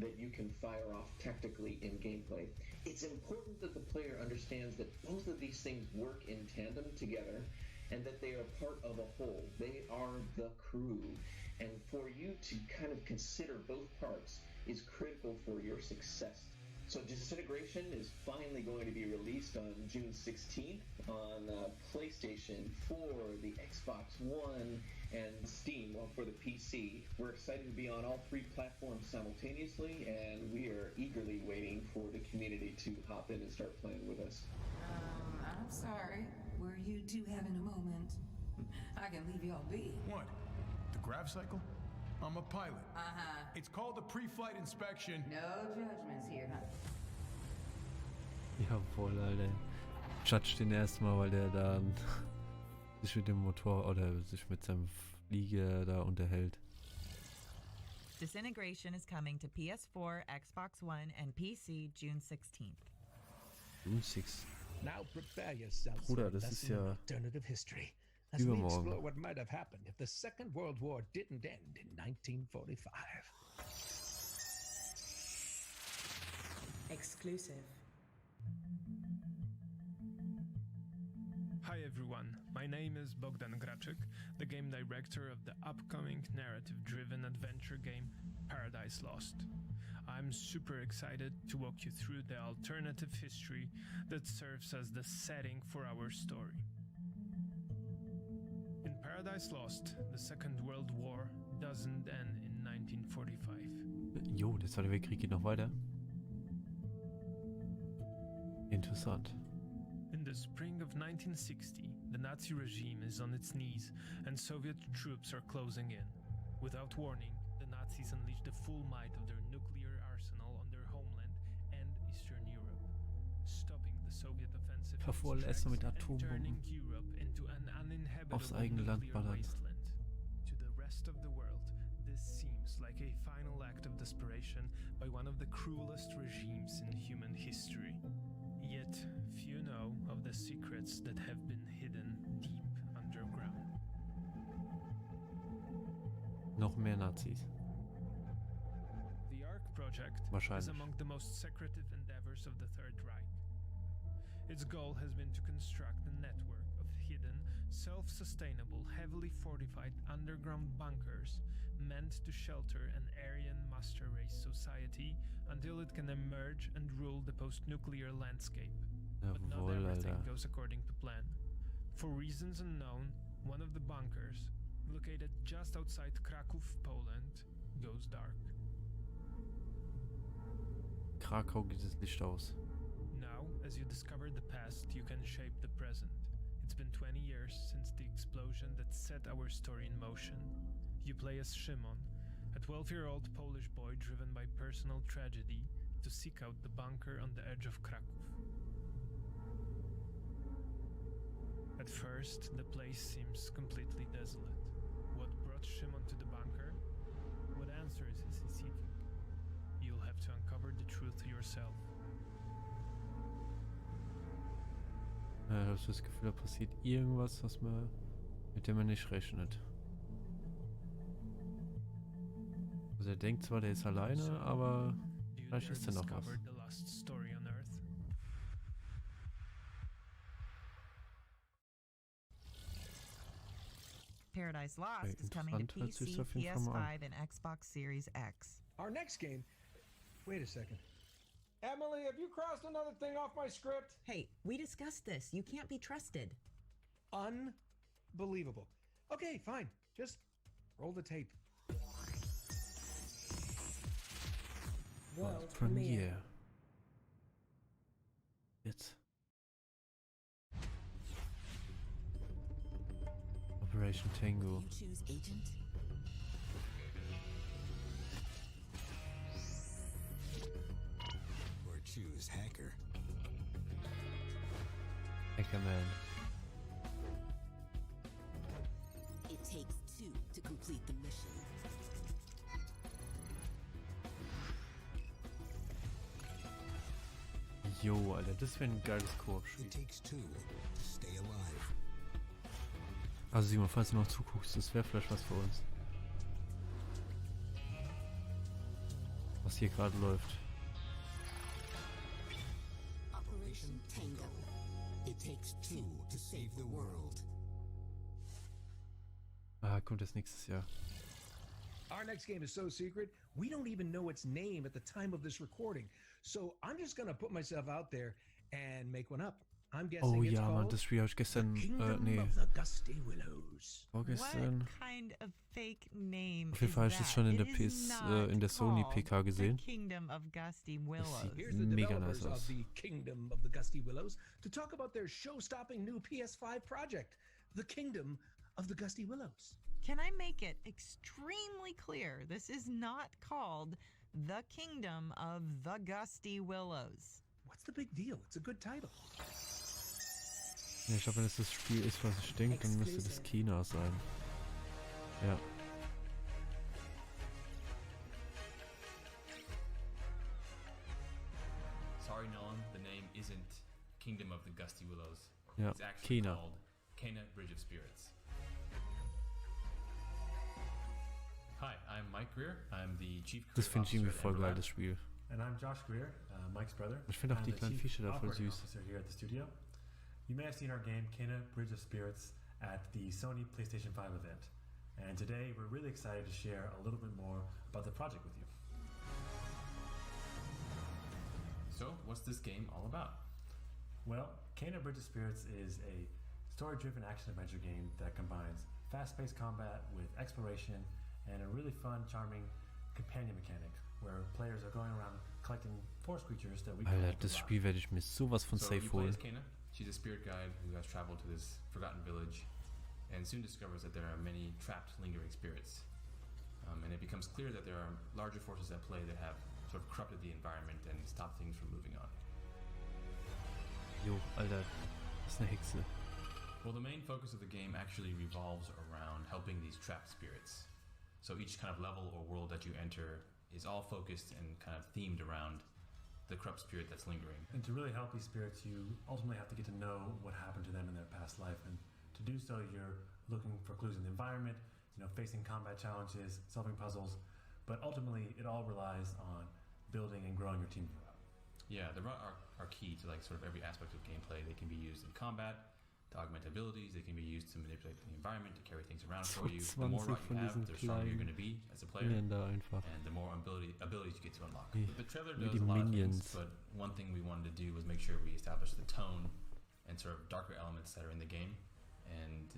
That you can fire off tactically in gameplay. It's important that the player understands that both of these things work in tandem together and that they are part of a whole. They are the crew. And for you to kind of consider both parts is critical for your success. So Disintegration is finally going to be released on June 16th on PlayStation 4, the Xbox One, and Steam. Well, for the PC. We're excited to be on all three platforms simultaneously, and we are eagerly waiting for the community to hop in and start playing with us. I'm sorry. Were you two having a moment? I can leave y'all be. What? The grav cycle? I'm a pilot. It's called a pre-flight inspection. No judgments here, huh? Jawohl, Alter. Judge den erstmal, weil der da sich mit dem Motor oder sich mit seinem Flieger da unterhält. Disintegration is coming to PS4, Xbox One, and PC June 16th. June 6. Now prepare yourselves Bruder, das ist ja alternative history. As we explore what might have happened if the Second World War didn't end in 1945. Exclusive. Hi everyone, my name is Bogdan Graczyk, the game director of the upcoming narrative-driven adventure game Paradise Lost. I'm super excited to walk you through the alternative history that serves as the setting for our story. In Paradise Lost, the Second World War doesn't end in 1945. Jo, der Zweite Weltkrieg geht noch weiter. Interessant. In the spring of 1960, the Nazi regime is on its knees and Soviet troops are closing in. Without warning, the Nazis unleash the full might of their nuclear arsenal on their homeland and Eastern Europe, stopping the Soviet offensive and turning Europe into an uninhabitable nuclear wasteland. To the rest of the world, this seems like a final act of desperation by one of the cruelest regimes in human history. Yet, few know of the secrets that have been hidden deep underground. Noch mehr Nazis. The ARC project is among the most secretive endeavors of the Third Reich. Its goal has been to construct a network of hidden, self-sustainable, heavily fortified underground bunkers meant to shelter an Aryan master race society until it can emerge and rule the post-nuclear landscape. But not everything goes according to plan. For reasons unknown, one of the bunkers, located just outside Kraków, Poland, goes dark. Krakau geht das Licht aus. Now, as you discover the past, you can shape the present. It's been 20 years since the explosion that set our story in motion. You play as Szymon, a 12-year-old Polish boy driven by personal tragedy to seek out the bunker on the edge of Kraków. At first, the place seems completely desolate. What brought Szymon to the bunker? What answers is he seeking? You'll have to yourself. Ja, ich habe das Gefühl, da passiert irgendwas, mit dem man nicht rechnet. Also er denkt zwar, der ist alleine, aber vielleicht ist da noch was. Paradise Lost is coming to PC, PS5, and Xbox Series X. Our next game... Wait a second. Emily, have you crossed another thing off my script? Hey, we discussed this. You can't be trusted. Unbelievable. Okay, fine. Just roll the tape. World premiere. Jetzt. Operation Tango. You choose agent. Or choose hacker. Hackerman. It takes two to complete the mission. Jo, Alter, das wäre ein geiles Koop-Spiel. Also Simon, falls du noch zuguckst, das wäre vielleicht was für uns. Was hier gerade läuft. Operation Tango. It takes two to save the world. Ah, kommt das nächstes Jahr. Our next game is so secret, we don't even know its name at the time of this recording. So I'm just gonna put myself out there and make one up. I'm guessing it's ja, called Mann, das Spiel habe ich gestern, vorgestern. What kind of fake name Auf jeden Fall habe ich das schon in der in der Sony PK gesehen. Kingdom of Gusty Willows. Here's the developers of the Kingdom of the Gusty Willows to talk about their show-stopping new PS5 project, The Kingdom of the Gusty Willows. Can I make it extremely clear? This is not called The Kingdom of the Gusty Willows. What's the big deal? It's a good title. Ja, ich glaube, wenn es das Spiel ist, was ich denke, dann müsste das China sein. Ja. Sorry, Nolan, the name isn't Kingdom of the Gusty Willows. Ja, It's actually Kena. called Kena Bridge of Spirits. Hi, I'm Mike Greer. I'm the Chief Das Creative finde ich irgendwie Officer at voll geil, Ember das Spiel. And I'm Josh Greer, Mike's brother. Ich finde auch die I'm the kleinen Chief Fische da voll Operating süß. Officer here at the studio. You may have seen our game Kena Bridge of Spirits at the Sony PlayStation 5 event. And today we're really excited to share a little bit more about the project with you. So, what's this game all about? Well, Kena Bridge of Spirits is a story-driven action-adventure game that combines fast-paced combat with exploration and a really fun, charming companion mechanic where players are going around collecting forest creatures that we Alter, das Spiel werde ich mir sowas von So safe you play holen. as Kena. She's a spirit guide who has traveled to this forgotten village and soon discovers that there are many trapped, lingering spirits. And it becomes clear that there are larger forces at play that have sort of corrupted the environment and stopped things from moving on. Jo, Alter, das ist eine Hexe. Well, the main focus of the game actually revolves around helping these trapped spirits. So each kind of level or world that you enter is all focused and kind of themed around the corrupt spirit that's lingering. And to really help these spirits, you ultimately have to get to know what happened to them in their past life. And to do so, you're looking for clues in the environment, facing combat challenges, solving puzzles. But ultimately, it all relies on building and growing your team. Yeah, the rot are key to like sort of every aspect of gameplay. They can be used in combat, to augment abilities. They can be used to manipulate the environment, to carry things around for you. The more rot you have, the stronger you're going to be as a player, and the more abilities you get to unlock. The trailer does a lot of things, but one thing we wanted to do was make sure we established the tone and sort of darker elements that are in the game. And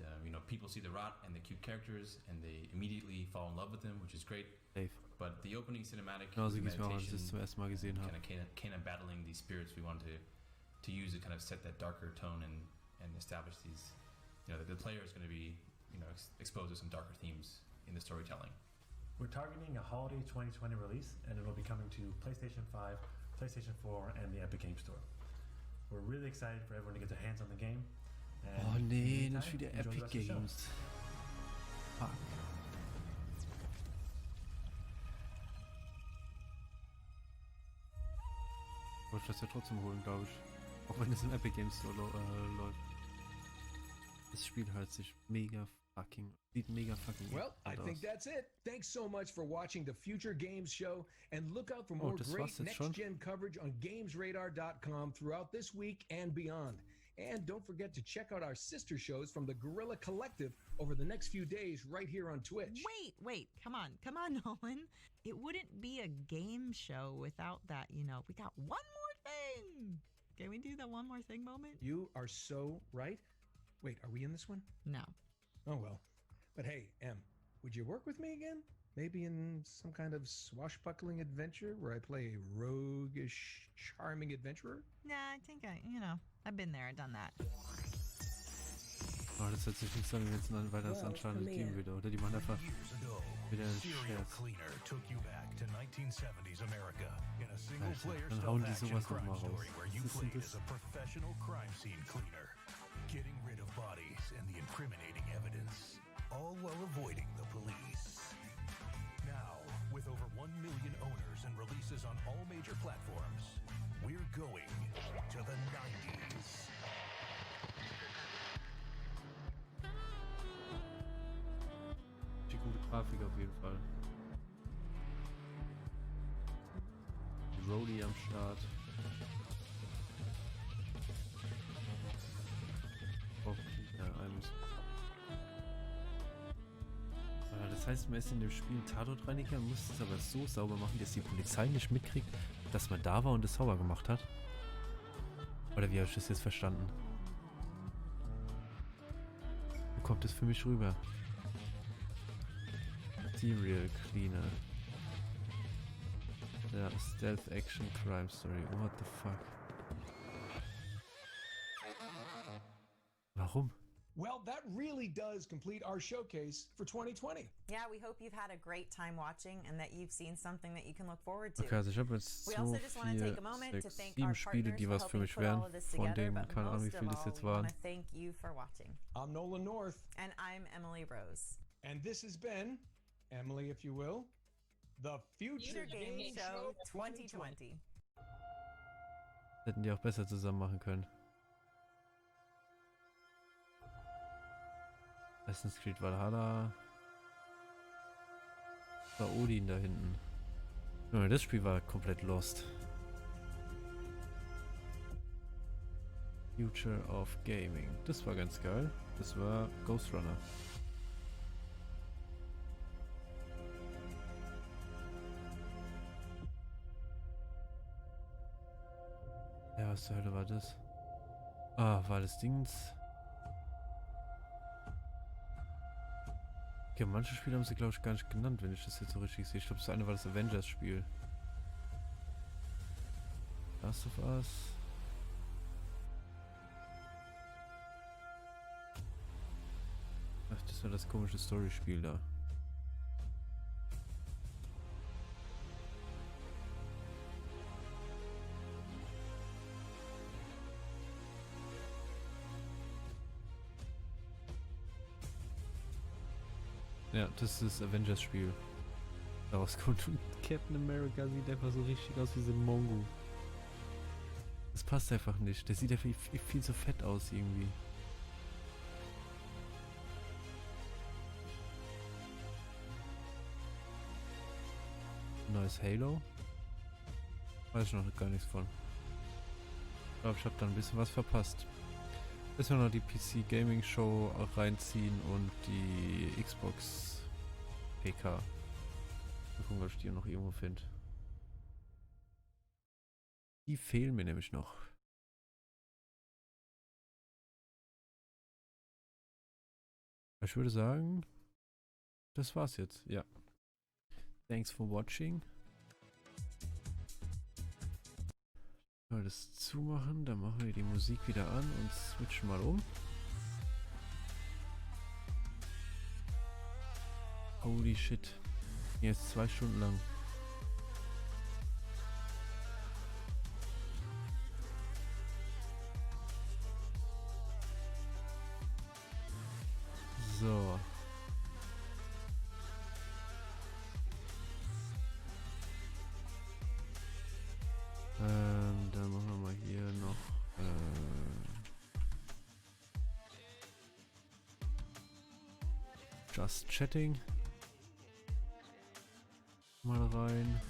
people see the rot and the cute characters, and they immediately fall in love with them, which is great. But the opening cinematic, Genau so geht's mir auch, als ich das zum ersten Mal gesehen habe. Kind of battling these spirits, we wanted to use to kind of set that darker tone and establish these, the player is going to be, exposed to some darker themes in the storytelling. We're targeting a holiday 2020 release, and it'll be coming to PlayStation 5, PlayStation 4, and the Epic Games Store. We're really excited for everyone to get their hands on the game. Oh nee, nicht wieder Epic Games. Fuck. wollte ich das ja trotzdem holen, glaube ich. Auch wenn es im Epic Games Store läuft. Das Spiel halt sich mega fucking Well, I think that's it. Thanks so much for watching the Future Games Show, and look out for more great next-gen coverage on GamesRadar.com throughout this week and beyond. And don't forget to check out our sister shows from the Guerrilla Collective over the next few days right here on Twitch. Wait, come on, Nolan. It wouldn't be a game show without that, you know. We got one more thing. Can we do the one more thing moment? You are so right. Wait, are we in this one? No. Oh, well. But hey, Em, would you work with me again? Maybe in some kind of swashbuckling adventure where I play a roguish, charming adventurer? Nah, I think I've been there, done that. Oh, das hört sich nicht so an, weil das anscheinend Team wieder, oder? Die machen einfach wieder einen Scherz. Alter, dann hauen die sowas nochmal raus. Was ist denn das? Getting rid of bodies and the incriminating evidence, all while avoiding the police. Now, with over 1 million owners and releases on all major platforms, we're going to the 90s. Die gute Grafik auf jeden Fall. Rolli am Start. Das heißt, man ist in dem Spiel ein Tatortreiniger, muss es aber so sauber machen, dass die Polizei nicht mitkriegt, dass man da war und es sauber gemacht hat. Oder wie habe ich das jetzt verstanden? Wo kommt es für mich rüber? Serial Cleaner. Ja, Stealth Action Crime Story. What the fuck? Warum? Well, that really does complete our showcase for 2020. Yeah, we hope you've had a great time watching and that you've seen something that you can look forward to. Okay, also ich habe jetzt 2, 4, 6, 7 Spiele, die was für mich wären. Von denen, keine Ahnung, wie viel das jetzt waren. Thank you for watching. I'm Nolan North. And I'm Emily Rose. And this has been, Emily, if you will, the Future Games Show 2020. Hätten die auch besser zusammen machen können. Assassin's Creed Valhalla. Da Odin da hinten. Ja, das Spiel war komplett lost. Future of Gaming. Das war ganz geil. Das war Ghost Runner. Ja, was zur Hölle war das? Ah, war das Dings? Okay, manche Spiele haben sie, glaube ich, gar nicht genannt, wenn ich das jetzt so richtig sehe. Ich glaube, das eine war das Avengers-Spiel. Last of Us. Ach, das war das komische Story-Spiel da. Ja, das ist das Avengers-Spiel. Daraus kommt Captain America sieht einfach so richtig aus wie so ein Mongo. Das passt einfach nicht. Der sieht ja viel zu fett aus irgendwie. Neues Halo? Weiß ich noch gar nichts von. Ich glaube, ich habe da ein bisschen was verpasst. Müssen wir noch die PC Gaming Show auch reinziehen und die Xbox PK. Mal gucken, ob ich die noch irgendwo finde. Die fehlen mir nämlich noch. Ich würde sagen, das war's jetzt. Ja. Thanks for watching. Mal das zumachen, dann machen wir die Musik wieder an und switchen mal um. Holy shit. Jetzt 2 Stunden lang. So. Dann Just Chatting. Mal rein.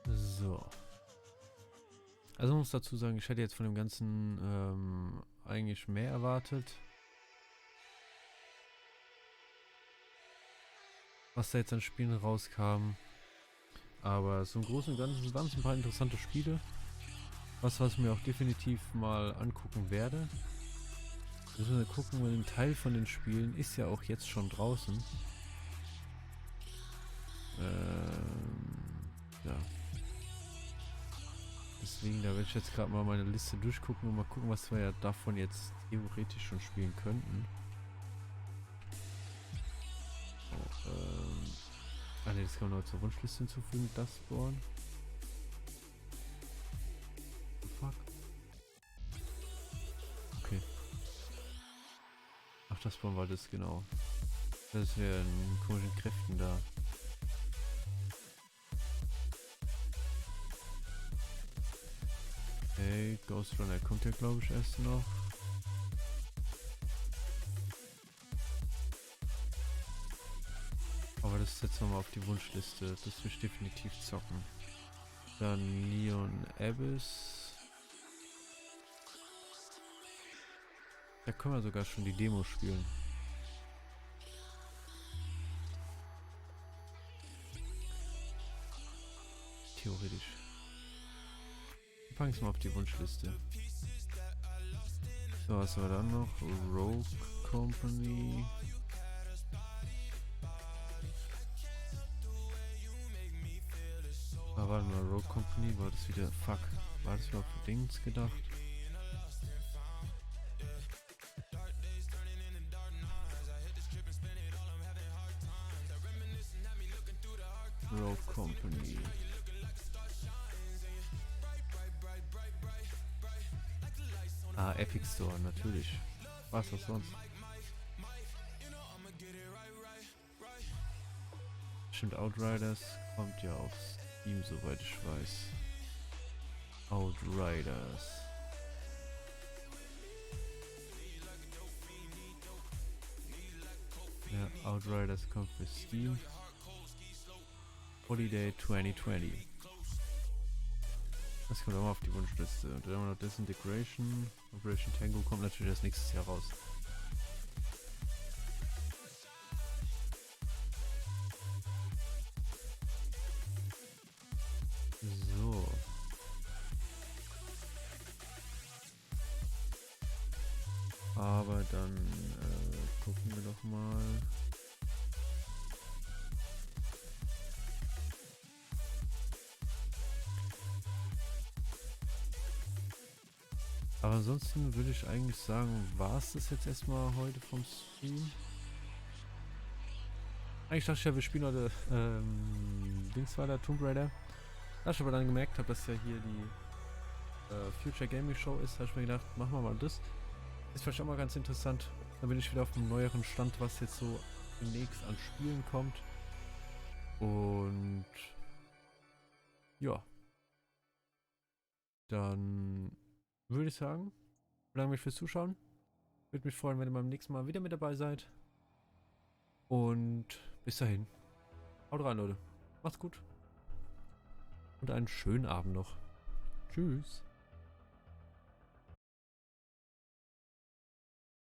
So. Also muss dazu sagen, ich hätte jetzt von dem Ganzen eigentlich mehr erwartet. Was da jetzt an Spielen rauskam. Aber so im Großen und Ganzen waren es ein paar interessante Spiele. Was ich mir auch definitiv mal angucken werde. Wir gucken, weil ein Teil von den Spielen ist ja auch jetzt schon draußen. Ja. Deswegen, da werde ich jetzt gerade mal meine Liste durchgucken und mal gucken, was wir ja davon jetzt theoretisch schon spielen könnten. So, ne, das kann man noch zur Wunschliste hinzufügen, das Spawn. Fuck. Okay. Ach, das Spawn war das, genau. Das wäre in komischen Kräften da. Okay, Ghost Runner kommt ja, glaube ich, erst noch. Aber das setzen wir mal auf die Wunschliste. Das will ich definitiv zocken. Dann Neon Abyss. Da können wir sogar schon die Demo spielen. Theoretisch. Packen es mal auf die Wunschliste. So, was war dann noch? Rogue Company. Ah, warte mal, Rogue Company, war das wieder, fuck, war das überhaupt für Dings gedacht? Rogue Company. Ah, Epic Store, natürlich. Was sonst? Stimmt, Outriders kommt ja auf Steam, soweit ich weiß. Outriders. Ja, Outriders kommt für Steam. Holiday 2020. Das kommt auch mal auf die Wunschliste. Und dann haben wir noch Disintegration. Operation Tango kommt natürlich erst nächstes Jahr raus. So. Aber dann gucken wir doch mal. Aber ansonsten würde ich eigentlich sagen, war es das jetzt erstmal heute vom Stream. Eigentlich dachte ich ja, wir spielen heute Dings weiter, Tomb Raider. Da ich aber dann gemerkt habe, dass ja hier die Future Gaming Show ist, habe ich mir gedacht, machen wir mal das. Ist vielleicht auch mal ganz interessant. Dann bin ich wieder auf einem neueren Stand, was jetzt so demnächst an Spielen kommt. Und ja. Dann würde ich sagen, bedanke mich fürs Zuschauen. Würde mich freuen, wenn ihr beim nächsten Mal wieder mit dabei seid. Und bis dahin. Haut rein, Leute. Macht's gut. Und einen schönen Abend noch. Tschüss.